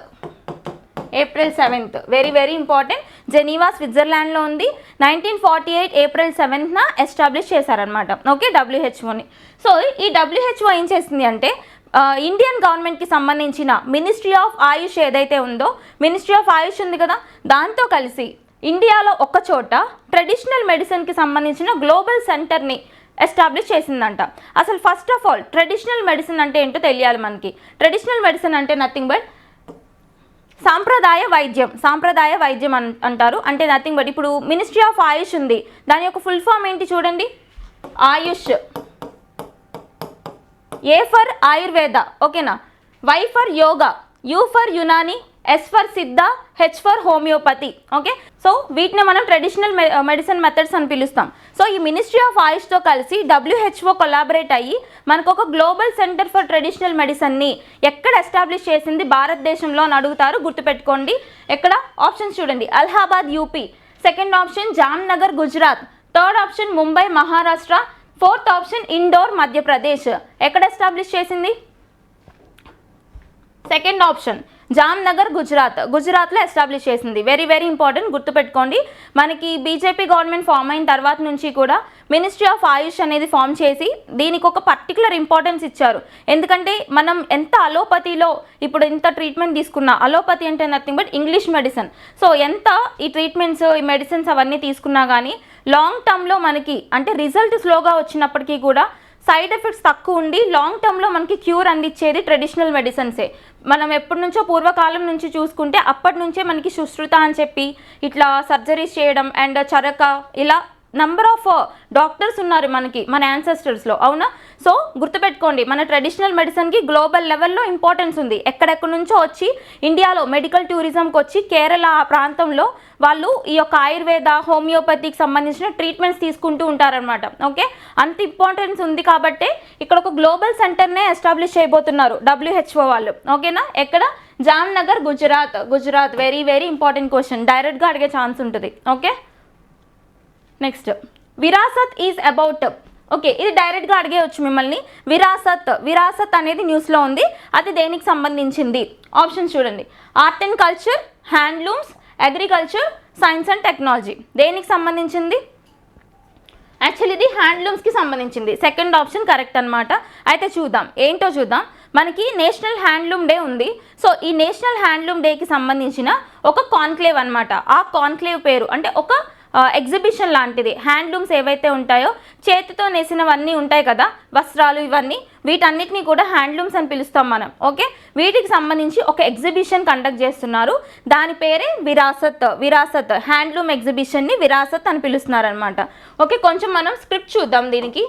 Very very important. Geneva స్విట్జర్లాండ్లో ఉంది. 1948 ఏప్రిల్ 7th ఎస్టాబ్లిష్ చేశారనమాట. ఓకే, WHOని. సో ఈ WHO ఏం చేసింది అంటే ఇండియన్ గవర్నమెంట్కి సంబంధించిన మినిస్ట్రీ ఆఫ్ ఆయుష్ ఏదైతే ఉందో, మినిస్ట్రీ ఆఫ్ ఆయుష్ ఉంది కదా, దాంతో కలిసి ఇండియాలో ఒక చోట ట్రెడిషనల్ మెడిసిన్కి సంబంధించిన గ్లోబల్ సెంటర్ని ఎస్టాబ్లిష్ చేసిందంట. అసలు first of all traditional medicine అంటే ఏంటో తెలియాలి మనకి. ట్రెడిషనల్ మెడిసిన్ అంటే నథింగ్ బట్ సాంప్రదాయ వైద్యం అంటారు. అంటే నథింగ్ బట్ ఇప్పుడు మినిస్ట్రీ ఆఫ్ ఆయుష్ ఉంది, దాని యొక్క ఫుల్ ఫామ్ ఏంటి చూడండి, ఆయుష్. ఏ ఫర్ ఆయుర్వేద, ఓకేనా. Y for yoga, U for Unani, S for Siddha, H for homeopathy. Okay, so వీటిని మనం ట్రెడిషనల్ మెడిసిన్ మెథడ్స్ అని పిలుస్తాం. సో ఈ మినిస్ట్రీ ఆఫ్ ఆయుష్తో కలిసి WHO కొలాబరేట్ అయ్యి మనకు ఒక గ్లోబల్ సెంటర్ ఫర్ ట్రెడిషనల్ మెడిసిన్ని ఎక్కడ ఎస్టాబ్లిష్ చేసింది భారతదేశంలో అని అడుగుతారు. గుర్తుపెట్టుకోండి. ఎక్కడ? ఆప్షన్స్ చూడండి. Allahabad UP, second option Jamnagar Gujarat, third option Mumbai Maharashtra, fourth option Indore Madhya Pradesh. ఎక్కడ ఎస్టాబ్లిష్ చేసింది? సెకండ్ ఆప్షన్ జామ్నగర్ గుజరాత్లో ఎస్టాబ్లిష్ చేసింది. వెరీ వెరీ ఇంపార్టెంట్, గుర్తుపెట్టుకోండి. మనకి బీజేపీ గవర్నమెంట్ ఫామ్ అయిన తర్వాత నుంచి కూడా మినిస్ట్రీ ఆఫ్ ఆయుష్ అనేది ఫామ్ చేసి దీనికి ఒక పర్టికులర్ ఇంపార్టెన్స్ ఇచ్చారు. ఎందుకంటే మనం ఎంత అలోపతిలో ఇప్పుడు ఎంత ట్రీట్మెంట్ తీసుకున్నా, అలోపతి అంటే nothing but English medicine. So ఎంత ఈ ట్రీట్మెంట్స్, ఈ మెడిసిన్స్ అవన్నీ తీసుకున్నా కానీ లాంగ్ టర్మ్లో మనకి అంటే రిజల్ట్ స్లోగా వచ్చినప్పటికీ కూడా సైడ్ ఎఫెక్ట్స్ తక్కువ ఉండి లాంగ్ టర్మ్లో మనకి క్యూర్ అందించేది ట్రెడిషనల్ మెడిసిన్సే. మనం ఎప్పటి నుంచో పూర్వకాలం నుంచి చూసుకుంటే అప్పటి నుంచే మనకి సుశ్రుత అని చెప్పి ఇట్లా సర్జరీస్ చేయడం అండ్ చరక ఇలా నంబర్ ఆఫ్ డాక్టర్స్ ఉన్నారు మనకి మన యాన్సెస్టర్స్లో, అవునా. సో గుర్తుపెట్టుకోండి, మన ట్రెడిషనల్ మెడిసిన్కి గ్లోబల్ లెవెల్లో ఇంపార్టెన్స్ ఉంది. ఎక్కడెక్కడి నుంచో వచ్చి ఇండియాలో మెడికల్ టూరిజంకి వచ్చి కేరళ ఆ ప్రాంతంలో వాళ్ళు ఈ యొక్క ఆయుర్వేద, హోమియోపతికి సంబంధించిన ట్రీట్మెంట్స్ తీసుకుంటూ ఉంటారనమాట. ఓకే, అంత ఇంపార్టెన్స్ ఉంది కాబట్టే ఇక్కడ ఒక గ్లోబల్ సెంటర్నే ఎస్టాబ్లిష్ చేయబోతున్నారు WHO వాళ్ళు. ఓకేనా. ఎక్కడ? Jamnagar Gujarat. Very very important question, డైరెక్ట్గా అడిగే ఛాన్స్ ఉంటుంది. Okay, next Virasat is about. Okay, ఇది డైరెక్ట్గా అడిగేయచ్చు మిమ్మల్ని. విరాసత్ అనేది న్యూస్లో ఉంది, అది దేనికి సంబంధించింది? ఆప్షన్ చూడండి. Art and culture, handlooms, agriculture, science and technology. దేనికి సంబంధించింది? యాక్చువల్లీ ఇది హ్యాండ్లూమ్స్కి సంబంధించింది. సెకండ్ ఆప్షన్ కరెక్ట్ అనమాట. అయితే చూద్దాం ఏంటో చూద్దాం. మనకి నేషనల్ హ్యాండ్లూమ్ డే ఉంది. సో ఈ నేషనల్ హ్యాండ్లూమ్ డేకి సంబంధించిన ఒక కాన్క్లేవ్ అనమాట. ఆ కాన్క్లేవ్ పేరు అంటే ఒక ఎగ్జిబిషన్ లాంటిది. హ్యాండ్లూమ్స్ ఏవైతే ఉంటాయో చేతితో నేసినవన్నీ ఉంటాయి కదా, వస్త్రాలు, ఇవన్నీ వీటన్నిటిని కూడా హ్యాండ్లూమ్స్ అని పిలుస్తాం మనం. ఓకే, వీటికి సంబంధించి ఒక ఎగ్జిబిషన్ కండక్ట్ చేస్తున్నారు. దాని పేరే విరాసత్ హ్యాండ్లూమ్ ఎగ్జిబిషన్ని విరాసత్ అని పిలుస్తున్నారు అనమాట. ఓకే, కొంచెం మనం స్క్రిప్ట్ చూద్దాం దీనికి.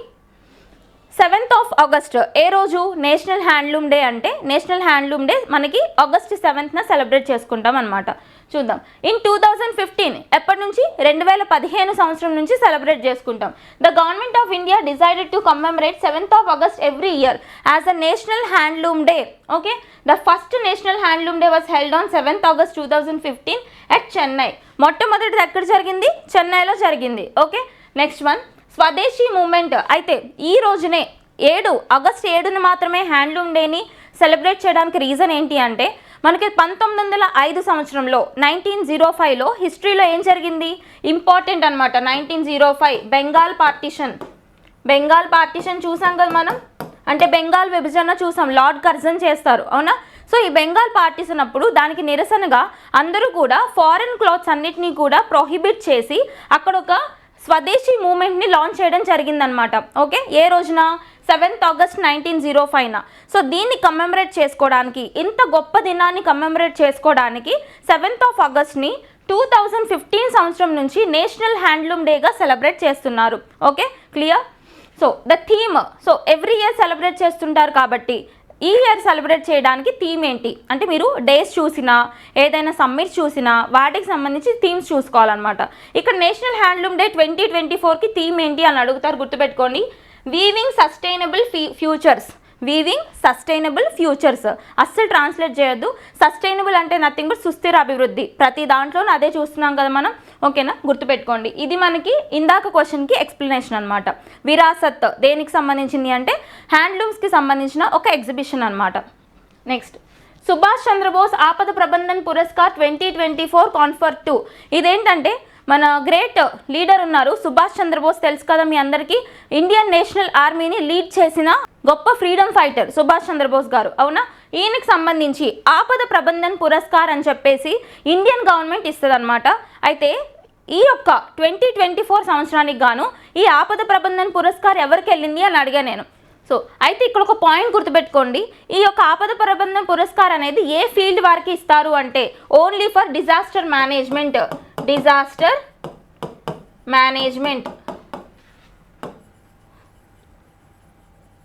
7th of August ఏ రోజు నేషనల్ హ్యాండ్లూమ్ డే అంటే నేషనల్ హ్యాండ్లూమ్ డే మనకి ఆగస్ట్ 7th సెలబ్రేట్ చేసుకుంటాం అనమాట. చూద్దాం. ఇన్ 2015 ఎప్పటి నుంచి? 2015 సంవత్సరం నుంచి సెలబ్రేట్ చేసుకుంటాం. The government of India decided to commemorate 7th of August every year as a national handloom day. Okay, the first national handloom day was held on 7th August 2015 at Chennai. మొట్టమొదటిది ఎక్కడ జరిగింది? చెన్నైలో జరిగింది. ఓకే, నెక్స్ట్ వన్ స్వదేశీ moment. అయితే ఈ రోజునే August 7న మాత్రమే హ్యాండ్లూమ్ డేని సెలబ్రేట్ చేయడానికి రీజన్ ఏంటి అంటే మనకి 1905 సంవత్సరంలో 1905లో హిస్టరీలో ఏం జరిగింది, ఇంపార్టెంట్ అనమాట. 1905 బెంగాల్ పార్టీషన్ చూసాం కదా మనం, అంటే బెంగాల్ విభజన చూసాం, లార్డ్ కర్జన్ చేస్తారు, అవునా. సో ఈ బెంగాల్ పార్టీషన్ అప్పుడు దానికి నిరసనగా అందరూ కూడా ఫారెన్ క్లాత్స్ అన్నిటినీ కూడా ప్రొహిబిట్ చేసి అక్కడ ఒక స్వదేశీ మూమెంట్ని లాంచ్ చేయడం జరిగిందనమాట. ఓకే, ఏ రోజున 7th August 1905. సో దీన్ని కమెమరేట్ చేసుకోవడానికి, ఇంత గొప్ప దినాన్ని కమెమరేట్ చేసుకోవడానికి 7th of Augustని 2015 సంవత్సరం నుంచి నేషనల్ హ్యాండ్లూమ్ డేగా సెలబ్రేట్ చేస్తున్నారు. Okay, clear. So the theme, so every year celebrate చేస్తుంటారు కాబట్టి ఈ ఇయర్ సెలబ్రేట్ చేయడానికి థీమ్ ఏంటి అంటే మీరు డేస్ చూసినా ఏదైనా సమ్మిట్ చూసినా వాటికి సంబంధించి థీమ్స్ చూసుకోవాలన్నమాట. ఇక్కడ నేషనల్ హ్యాండ్లూమ్ డే 2024కి థీమ్ ఏంటి అని అడుగుతారు, గుర్తుపెట్టుకోండి. Weaving sustainable futures. అస్సలు ట్రాన్స్లేట్ చేయొద్దు. సస్టైనబుల్ అంటే నథింగ్ బట్ సుస్థిర అభివృద్ధి. ప్రతి దాంట్లోనూ అదే చూస్తున్నాం కదా మనం, ఓకేనా, గుర్తుపెట్టుకోండి. ఇది మనకి ఇందాక క్వశ్చన్కి ఎక్స్ప్లెనేషన్ అనమాట. విరాసత్ దేనికి సంబంధించింది అంటే హ్యాండ్లూమ్స్కి సంబంధించిన ఒక ఎగ్జిబిషన్ అనమాట. నెక్స్ట్, సుభాష్ చంద్రబోస్ ఆపద ప్రబంధన్ పురస్కార్ 2024 కాన్ఫర్ 2. ఇదేంటంటే మన గ్రేట్ లీడర్ ఉన్నారు సుభాష్ చంద్రబోస్, తెలుసు కదా మీ అందరికీ. ఇండియన్ నేషనల్ ఆర్మీని లీడ్ చేసిన గొప్ప ఫ్రీడమ్ ఫైటర్ సుభాష్ చంద్రబోస్ గారు, అవునా. ఈయనకి సంబంధించి ఆపద ప్రబంధన్ పురస్కార్ అని చెప్పేసి ఇండియన్ గవర్నమెంట్ ఇస్తుంది అనమాట. అయితే ఈ యొక్క 2024 సంవత్సరానికి గాను ఈ ఆపద ప్రబంధన్ పురస్కార్ ఎవరికి వెళ్ళింది అని అడిగా నేను. సో అయితే ఇక్కడ ఒక పాయింట్ గుర్తుపెట్టుకోండి, ఈ యొక్క ఆపద ప్రబంధన పురస్కార్ అనేది ఏ ఫీల్డ్ వారికి ఇస్తారు అంటే only for disaster management.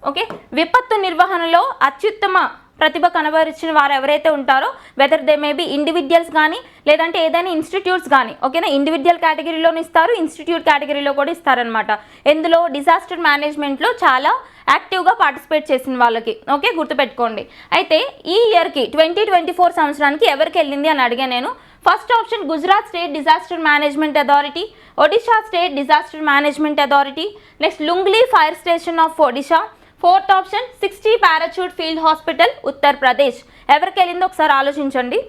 Okay, విపత్తు నిర్వహణలో అత్యుత్తమ ప్రతిభ కనబరిచిన వారు ఎవరైతే ఉంటారో, whether they may be individuals కానీ లేదంటే ఏదైనా ఇన్స్టిట్యూట్స్ కానీ, ఓకేనా. ఇండివిజువల్ కేటగిరీలోనూ ఇస్తారు, ఇన్స్టిట్యూట్ కేటగిరీలో కూడా ఇస్తారనమాట. ఎందులో డిజాస్టర్ మేనేజ్మెంట్లో చాలా యాక్టివ్గా పార్టిసిపేట్ చేసిన వాళ్ళకి, ఓకే, గుర్తుపెట్టుకోండి. అయితే ఈ ఇయర్కి 2024 సంవత్సరానికి ఎవరికి వెళ్ళింది అని అడిగా నేను. First option Gujarat state disaster management authority, Odisha state disaster management authority, next Lunglei fire station of Odisha. Fourth option 60 parachute field hospital Uttar Pradesh. ఎవరికి వెళ్ళిందో ఒకసారి ఆలోచించండి.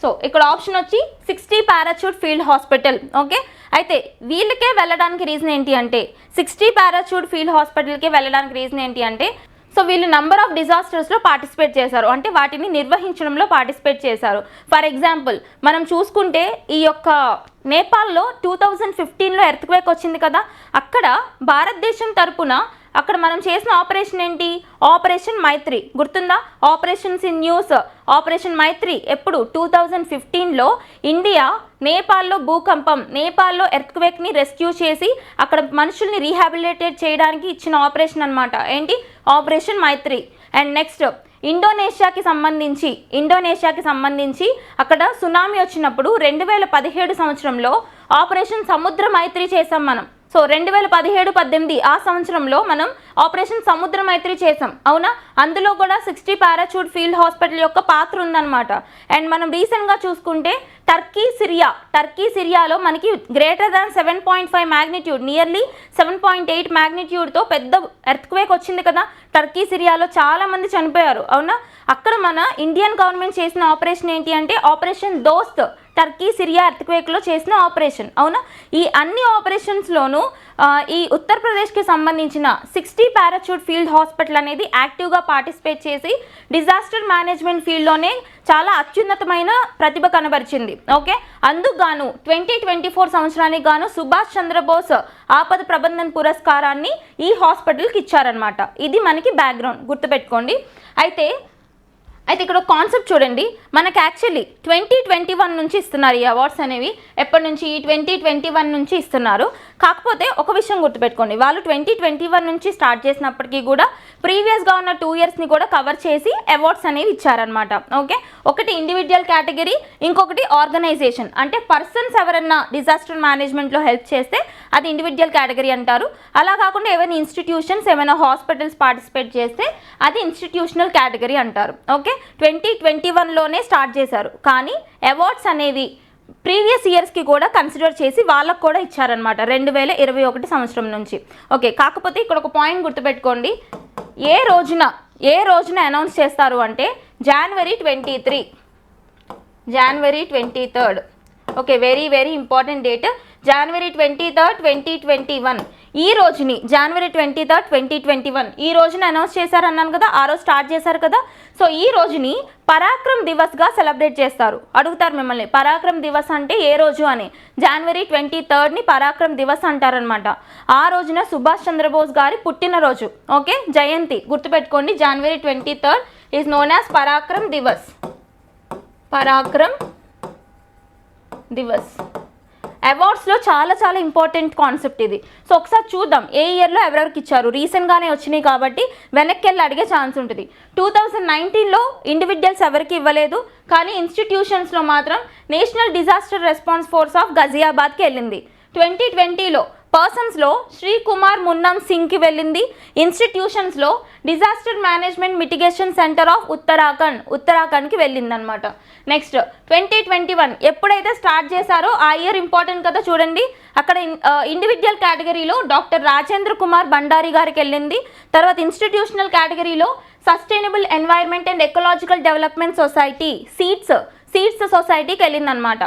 సో ఇక్కడ ఆప్షన్ వచ్చి 60 పారాచూట్ ఫీల్డ్ హాస్పిటల్. ఓకే, అయితే వీళ్ళకే వెళ్ళడానికి రీజన్ ఏంటి అంటే 60 పారాచూట్ ఫీల్డ్ హాస్పిటల్కే వెళ్ళడానికి రీజన్ ఏంటి అంటే సో వీళ్ళు నంబర్ ఆఫ్ డిజాస్టర్స్లో పార్టిసిపేట్ చేశారు, అంటే వాటిని నిర్వహించడంలో పార్టిసిపేట్ చేశారు. ఫర్ ఎగ్జాంపుల్ మనం చూసుకుంటే ఈ యొక్క నేపాల్లో 2015లో ఎర్త్క్వేక్ వచ్చింది కదా, అక్కడ భారతదేశం తరపున అక్కడ మనం చేసిన ఆపరేషన్ ఏంటి, ఆపరేషన్ మైత్రి. గుర్తుందా, ఆపరేషన్స్ ఇన్ న్యూస్, ఆపరేషన్ మైత్రి ఎప్పుడు 2015లో ఇండియా నేపాల్లో భూకంపం, నేపాల్లో ఎర్త్క్వేక్ని రెస్క్యూ చేసి అక్కడ మనుషుల్ని రీహాబిలిటేట్ చేయడానికి ఇచ్చిన ఆపరేషన్ అనమాట. ఏంటి, ఆపరేషన్ మైత్రి. అండ్ నెక్స్ట్ ఇండోనేషియాకి సంబంధించి అక్కడ సునామీ వచ్చినప్పుడు 2017 సంవత్సరంలో ఆపరేషన్ సముద్ర మైత్రి చేసాం మనం. సో 2017-18 ఆ సంవత్సరంలో మనం ఆపరేషన్ సముద్ర మైత్రి చేసాం, అవునా. అందులో కూడా 60 పారాచూట్ ఫీల్డ్ హాస్పిటల్ యొక్క పాత్ర ఉందన్నమాట. అండ్ మనం రీసెంట్గా చూసుకుంటే టర్కీ సిరియాలో మనకి గ్రేటర్ దాన్ 7.5 మ్యాగ్నిట్యూడ్, నియర్లీ 7.8 మ్యాగ్నిట్యూడ్తో పెద్ద ఎర్త్క్వేక్ వచ్చింది కదా. టర్కీ సిరియాలో చాలామంది చనిపోయారు, అవునా. అక్కడ మన ఇండియన్ గవర్నమెంట్ చేసిన ఆపరేషన్ ఏంటి అంటే ఆపరేషన్ దోస్త్, టర్కీ సిరియా ఎర్త్క్వేక్లో చేసిన ఆపరేషన్, అవునా. ఈ అన్ని ఆపరేషన్స్లోనూ ఈ ఉత్తరప్రదేశ్కి సంబంధించిన 60 పారాచూట్ ఫీల్డ్ హాస్పిటల్ అనేది యాక్టివ్గా పార్టిసిపేట్ చేసి డిజాస్టర్ మేనేజ్మెంట్ ఫీల్డ్లోనే చాలా అత్యున్నతమైన ప్రతిభ కనబరిచింది. ఓకే, అందుకు గాను 2024 సంవత్సరానికి గాను సుభాష్ చంద్రబోస్ ఆపద ప్రబంధన్ పురస్కారాన్ని ఈ హాస్పిటల్కి ఇచ్చారనమాట. ఇది మనకి బ్యాక్గ్రౌండ్, గుర్తుపెట్టుకోండి. అయితే ఇక్కడ కాన్సెప్ట్ చూడండి, మనకి యాక్చువల్లీ 2021 నుంచి ఇస్తున్నారు ఈ అవార్డ్స్ అనేవి. ఎప్పటి నుంచి, 2021 నుంచి ఇస్తున్నారు. కాకపోతే ఒక విషయం గుర్తుపెట్టుకోండి, వాళ్ళు 2021 నుంచి స్టార్ట్ చేసినప్పటికీ కూడా ప్రీవియస్గా ఉన్న 2 ఇయర్స్ని కూడా కవర్ చేసి అవార్డ్స్ అనేవి ఇచ్చారనమాట. ఓకే, ఒకటి ఇండివిజువల్ కేటగిరీ, ఇంకొకటి ఆర్గనైజేషన్. అంటే పర్సన్స్ ఎవరన్నా డిజాస్టర్ మేనేజ్మెంట్లో హెల్ప్ చేస్తే అది ఇండివిజువల్ కేటగిరీ అంటారు. అలా కాకుండా ఏమైనా ఇన్స్టిట్యూషన్స్, ఏమైనా హాస్పిటల్స్ పార్టిసిపేట్ చేస్తే అది ఇన్స్టిట్యూషనల్ కేటగిరీ అంటారు. ఓకే, 2021లోనే స్టార్ట్ చేశారు, కానీ అవార్డ్స్ అనేవి ప్రీవియస్ ఇయర్స్కి కూడా కన్సిడర్ చేసి వాళ్ళకు కూడా ఇచ్చారనమాట 2021 సంవత్సరం నుంచి. ఓకే, కాకపోతే ఇక్కడ ఒక పాయింట్ గుర్తుపెట్టుకోండి, ఏ రోజున అనౌన్స్ చేస్తారు అంటే January 23, January 23rd. Okay, very very important date January 23rd, 2021. ఈ రోజుని January 23rd, 2021 ఈ రోజున అనౌన్స్ చేశారన్నాను కదా, ఆ రోజు స్టార్ట్ చేశారు కదా. సో ఈ రోజుని పరాక్రమ్ దివస్గా సెలబ్రేట్ చేస్తారు. అడుగుతారు మిమ్మల్ని పరాక్రమ్ దివస్ అంటే ఏ రోజు అని. January 23rdని పరాక్రమ్ దివస్ అంటారనమాట. ఆ రోజున సుభాష్ చంద్రబోస్ గారి పుట్టినరోజు. ఓకే, జయంతి గుర్తుపెట్టుకోండి. January 23rd is known as Parakram Diwas. Parakram Diwas. అవార్డ్స్లో చాలా చాలా ఇంపార్టెంట్ కాన్సెప్ట్ ఇది. సో ఒకసారి చూద్దాం ఏ ఇయర్లో ఎవరెవరికి ఇచ్చారు. రీసెంట్గానే వచ్చినాయి కాబట్టి వెనక్కి వెళ్ళి అడిగే ఛాన్స్ ఉంటుంది. 2019లో ఇండివిజువల్స్ ఎవరికి ఇవ్వలేదు, కానీ ఇన్స్టిట్యూషన్స్లో మాత్రం national disaster response force of గజియాబాద్కి వెళ్ళింది. 2020లో పర్సన్స్లో శ్రీ కుమార్ మున్నం సింగ్కి వెళ్ళింది. ఇన్స్టిట్యూషన్స్లో disaster management mitigation centre of ఉత్తరాఖండ్కి వెళ్ళింది అనమాట. నెక్స్ట్ 2021 ఎప్పుడైతే స్టార్ట్ చేశారో ఆ ఇయర్ ఇంపార్టెంట్ కదా చూడండి. అక్కడ ఇండివిజువల్ కేటగిరీలో డాక్టర్ రాజేంద్ర కుమార్ బండారి గారికి వెళ్ళింది. తర్వాత ఇన్స్టిట్యూషనల్ కేటగిరీలో sustainable environment and ecological development society seeds సొసైటీకి వెళ్ళింది అనమాట.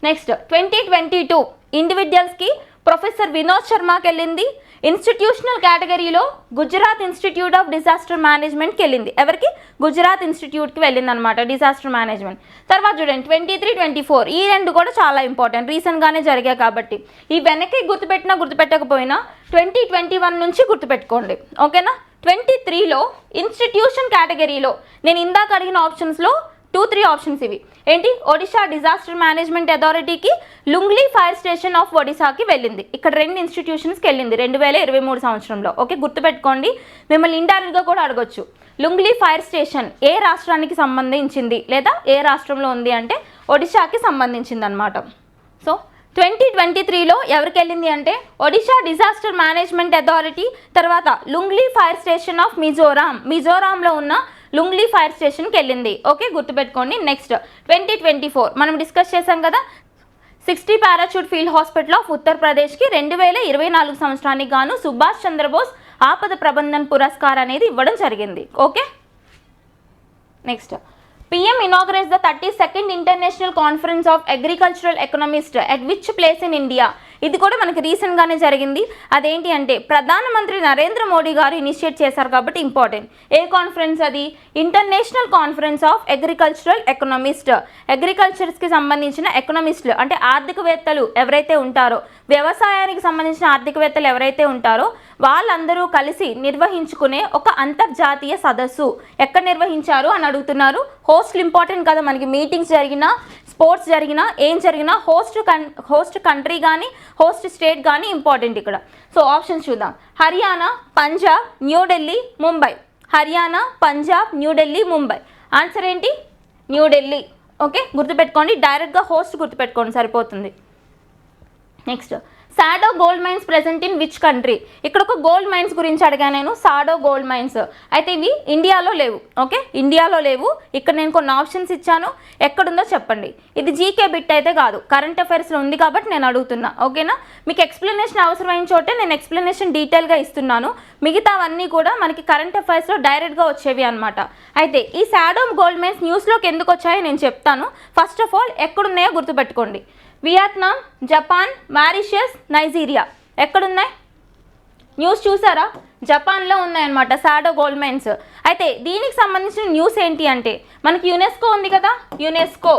నెక్స్ట్ 2022 ఇండివిజువల్స్కి ప్రొఫెసర్ వినోద్ శర్మకి వెళ్ళింది. ఇన్స్టిట్యూషనల్ కేటగిరీలో గుజరాత్ ఇన్స్టిట్యూట్ ఆఫ్ డిజాస్టర్ మేనేజ్మెంట్కి వెళ్ళింది. ఎవరికి? గుజరాత్ ఇన్స్టిట్యూట్కి వెళ్ళింది అనమాట డిజాస్టర్ మేనేజ్మెంట్. తర్వాత చూడండి 23, 24 ఈ రెండు కూడా చాలా ఇంపార్టెంట్, రీసెంట్గానే జరిగాయి కాబట్టి. ఈ వెనక్కి గుర్తుపెట్టినా గుర్తుపెట్టకపోయినా 2021 నుంచి గుర్తుపెట్టుకోండి. ఓకేనా? 23లో ఇన్స్టిట్యూషన్ కేటగిరీలో నేను ఇందాక అడిగిన ఆప్షన్స్లో 2-3 ఆప్షన్స్ ఇవి ఏంటి? ఒడిషా డిజాస్టర్ మేనేజ్మెంట్ అథారిటీకి లుంగ్లీ ఫైర్ స్టేషన్ ఆఫ్ ఒడిశాకి వెళ్ళింది. ఇక్కడ 2 ఇన్స్టిట్యూషన్స్కి వెళ్ళింది 2023 సంవత్సరంలో. ఓకే, గుర్తుపెట్టుకోండి. మిమ్మల్ని ఇండైరెక్ట్గా కూడా అడగొచ్చు. లుంగ్లీ ఫైర్ స్టేషన్ ఏ రాష్ట్రానికి సంబంధించింది లేదా ఏ రాష్ట్రంలో ఉంది అంటే ఒడిశాకి సంబంధించింది అనమాట. సో 2023లో ఎవరికి వెళ్ళింది అంటే ఒడిషా డిజాస్టర్ మేనేజ్మెంట్ అథారిటీ, తర్వాత లుంగ్లీ ఫైర్ స్టేషన్ ఆఫ్ మిజోరాంలో ఉన్న లుంగ్లీ ఫైర్ స్టేషన్కి వెళ్ళింది. ఓకే, గుర్తుపెట్టుకోండి. నెక్స్ట్ 2024 మనం డిస్కస్ చేసాం కదా, 60 పారాచూట్ ఫీల్డ్ హాస్పిటల్ ఆఫ్ ఉత్తరప్రదేశ్కి 2024 సంవత్సరానికి గాను సుభాష్ చంద్రబోస్ ఆపద ప్రబంధన్ పురస్కార్ అనేది ఇవ్వడం జరిగింది. Okay, next PM inaugurates the 32nd International Conference of Agricultural Economists at which place in India? ఇది కూడా మనకి రీసెంట్గానే జరిగింది. అదేంటి అంటే ప్రధానమంత్రి నరేంద్ర మోడీ గారు ఇనిషియేట్ చేశారు కాబట్టి ఇంపార్టెంట్. ఏ కాన్ఫరెన్స్ అది? International conference of agricultural economist. అగ్రికల్చర్స్కి సంబంధించిన ఎకనామిస్టులు అంటే ఆర్థికవేత్తలు ఎవరైతే ఉంటారో, వ్యవసాయానికి సంబంధించిన ఆర్థికవేత్తలు ఎవరైతే ఉంటారో వాళ్ళందరూ కలిసి నిర్వహించుకునే ఒక అంతర్జాతీయ సదస్సు. ఎక్కడ నిర్వహించారు అని అడుగుతున్నారు. హోస్ట్లు ఇంపార్టెంట్ కదా మనకి. మీటింగ్స్ జరిగినా, స్పోర్ట్స్ జరిగినా, ఏం జరిగినా హోస్ట్ కంట్రీ కానీ హోస్ట్ స్టేట్ కానీ ఇంపార్టెంట్ ఇక్కడ. సో ఆప్షన్స్ చూద్దాం. హర్యానా, పంజాబ్, న్యూఢిల్లీ, ముంబై. హర్యానా, పంజాబ్, న్యూఢిల్లీ, ముంబై. ఆన్సర్ ఏంటి? న్యూఢిల్లీ. ఓకే, గుర్తుపెట్టుకోండి. డైరెక్ట్గా హోస్ట్ గుర్తుపెట్టుకోండి సరిపోతుంది. Next Sado gold mines present in which country? ఇక్కడ ఒక గోల్డ్ మైన్స్ గురించి అడిగాను నేను. సాడో గోల్డ్ మైన్స్ అయితే ఇవి ఇండియాలో లేవు. ఓకే, ఇండియాలో లేవు. ఇక్కడ నేను కొన్ని ఆప్షన్స్ ఇచ్చాను, ఎక్కడుందో చెప్పండి. ఇది జీకే బిట్ అయితే కాదు, కరెంట్ అఫైర్స్లో ఉంది కాబట్టి నేను అడుగుతున్నా. ఓకేనా? మీకు ఎక్స్ప్లెనేషన్ అవసరమైన చోటే నేను ఎక్స్ప్లెనేషన్ డీటెయిల్గా ఇస్తున్నాను. మిగతావన్నీ కూడా మనకి కరెంట్ అఫైర్స్లో డైరెక్ట్గా వచ్చేవి అనమాట. అయితే ఈ సాడో గోల్డ్ మైన్స్ న్యూస్లోకి ఎందుకు వచ్చాయో నేను చెప్తాను. ఫస్ట్ ఆఫ్ ఆల్ ఎక్కడున్నాయో గుర్తుపెట్టుకోండి. Vietnam, Japan, Mauritius, Nigeria. ఎక్కడున్నాయి? న్యూస్ చూసారా? జపాన్లో ఉన్నాయన్నమాట సాడో గోల్డ్ మైన్స్. అయితే దీనికి సంబంధించిన న్యూస్ ఏంటి అంటే మనకి యునెస్కో ఉంది కదా, యునెస్కో.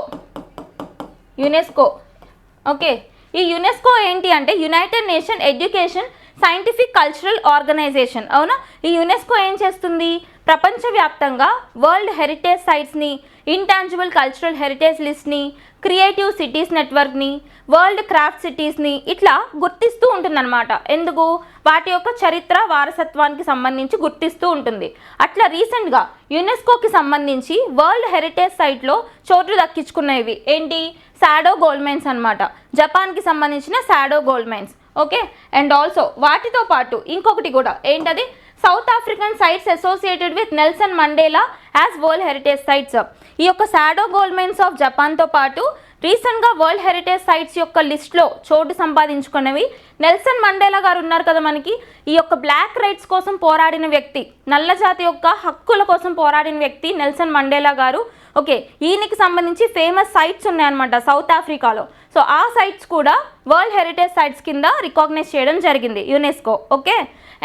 ఓకే, ఈ యునెస్కో ఏంటి అంటే United Nation Education Scientific Cultural Organisation. అవునా? ఈ యునెస్కో ఏం చేస్తుంది? ప్రపంచవ్యాప్తంగా వరల్డ్ హెరిటేజ్ సైట్స్ని, ఇంటాంజిబుల్ కల్చరల్ హెరిటేజ్ లిస్ట్ని, క్రియేటివ్ సిటీస్ నెట్వర్క్ని, వరల్డ్ క్రాఫ్ట్ సిటీస్ని ఇట్లా గుర్తిస్తూ ఉంటుందన్నమాట. ఎందుకు? వాటి యొక్క చరిత్ర వారసత్వానికి సంబంధించి గుర్తిస్తూ ఉంటుంది. అట్లా రీసెంట్గా యునెస్కోకి సంబంధించి వరల్డ్ హెరిటేజ్ సైట్లో చోటు దక్కించుకునేవి ఏంటి? సాడో గోల్డ్ మైన్స్ అనమాట. జపాన్కి సంబంధించిన Sado gold mines. Okay, and also వాటితో పాటు ఇంకొకటి కూడా ఏంటది? South African sites associated with Nelson Mandela as world heritage sites. ఈ యొక్క సాడో గోల్డ్ మైన్స్ ఆఫ్ జపాన్తో పాటు రీసెంట్గా వరల్డ్ హెరిటేజ్ సైట్స్ యొక్క లిస్ట్లో చోటు సంపాదించుకున్నవి నెల్సన్ మండేలా గారు ఉన్నారు కదా మనకి. ఈ యొక్క బ్లాక్ రైట్స్ కోసం పోరాడిన వ్యక్తి, నల్ల జాతి యొక్క హక్కుల కోసం పోరాడిన వ్యక్తి నెల్సన్ మండేలా గారు. ఓకే, ఈయనకి సంబంధించి ఫేమస్ సైట్స్ ఉన్నాయన్నమాట సౌత్ ఆఫ్రికాలో. సో ఆ సైట్స్ కూడా వరల్డ్ హెరిటేజ్ సైట్స్ కింద రికాగ్నైజ్ చేయడం జరిగింది యునెస్కో. ఓకే,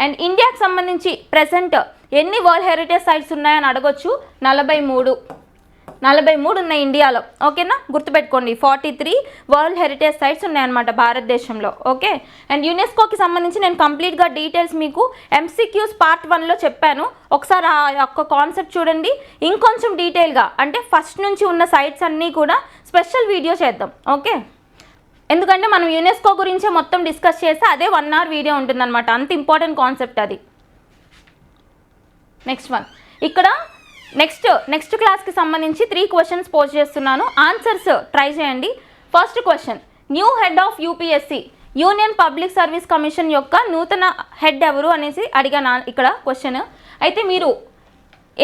అండ్ ఇండియాకి సంబంధించి ప్రెసెంట్ ఎన్ని వరల్డ్ హెరిటేజ్ సైట్స్ ఉన్నాయని అడగొచ్చు. 43 ఉన్నాయి ఇండియాలో. ఓకేనా, గుర్తుపెట్టుకోండి 43 వరల్డ్ హెరిటేజ్ సైట్స్ ఉన్నాయన్నమాట భారతదేశంలో. ఓకే, అండ్ యునెస్కోకి సంబంధించి నేను కంప్లీట్గా డీటెయిల్స్ మీకు MCQs పార్ట్ 1లో చెప్పాను. ఒకసారి ఆ యొక్క కాన్సెప్ట్ చూడండి. ఇంకొంచెం డీటెయిల్గా అంటే ఫస్ట్ నుంచి ఉన్న సైట్స్ అన్నీ కూడా స్పెషల్ వీడియో చేద్దాం. ఓకే, ఎందుకంటే మనం యునెస్కో గురించే మొత్తం డిస్కస్ చేస్తే అదే 1 hour వీడియో ఉంటుందన్నమాట. అంత ఇంపార్టెంట్ కాన్సెప్ట్ అది. నెక్స్ట్ వన్, ఇక్కడ నెక్స్ట్ క్లాస్కి సంబంధించి 3 questions పోస్ట్ చేస్తున్నాను. ఆన్సర్స్ ట్రై చేయండి. First question, new head of UPSC union public service commission యొక్క నూతన హెడ్ ఎవరు అనేసి అడిగాను ఇక్కడ క్వశ్చన్. అయితే మీరు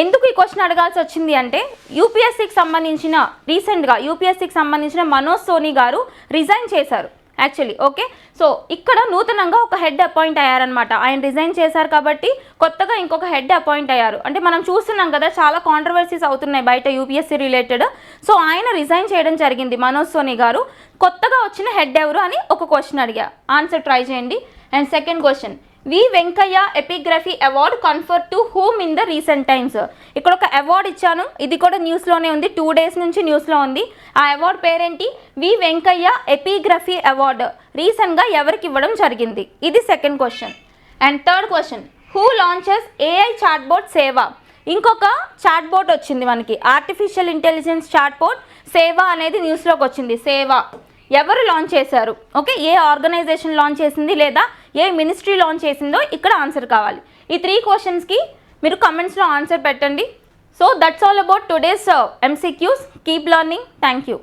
ఎందుకు ఈ క్వశ్చన్ అడగాల్సి వచ్చింది అంటే యూపీఎస్సీకి సంబంధించిన రీసెంట్గా యూపీఎస్సీకి సంబంధించిన మనోజ్ సోని గారు రిజైన్ చేశారు యాక్చువల్లీ. ఓకే, సో ఇక్కడ నూతనంగా ఒక హెడ్ అపాయింట్ అయ్యారనమాట. ఆయన రిజైన్ చేశారు కాబట్టి కొత్తగా ఇంకొక హెడ్ అపాయింట్ అయ్యారు. అంటే మనం చూస్తున్నాం కదా చాలా కాంట్రవర్సీస్ అవుతున్నాయి బయట యూపీఎస్సీ రిలేటెడ్. సో ఆయన రిజైన్ చేయడం జరిగింది మనోజ్ సోని గారు. కొత్తగా వచ్చిన హెడ్ ఎవరు అని ఒక క్వశ్చన్ అడిగా. ఆన్సర్ ట్రై చేయండి. And second question, V Venkayya epigraphy award confer to whom in the recent times. ఇక్కడ ఒక అవార్డు ఇచ్చాను, ఇది కూడా న్యూస్లోనే ఉంది, 2 days నుంచి న్యూస్లో ఉంది. ఆ అవార్డు పేరేంటి? వి వెంకయ్య ఎపిగ్రఫీ అవార్డు రీసెంట్గా ఎవరికి ఇవ్వడం జరిగింది? ఇది second question. And third question, who launches AI chatbot సేవ? ఇంకొక చాట్బోట్ వచ్చింది మనకి, ఆర్టిఫిషియల్ ఇంటెలిజెన్స్ చాట్బోట్ సేవ అనేది న్యూస్లోకి వచ్చింది. సేవ ఎవరు లాంచ్ చేశారు? ఓకే, ఏ ఆర్గనైజేషన్ లాంచ్ చేసింది లేదా ఏ మినిస్ట్రీ లాంచ్ చేసిందో ఇక్కడ ఆన్సర్ కావాలి. ఈ 3 questionsకి మీరు కమెంట్స్లో ఆన్సర్ పెట్టండి. So that's all about today's MCQs. Keep learning. Thank you.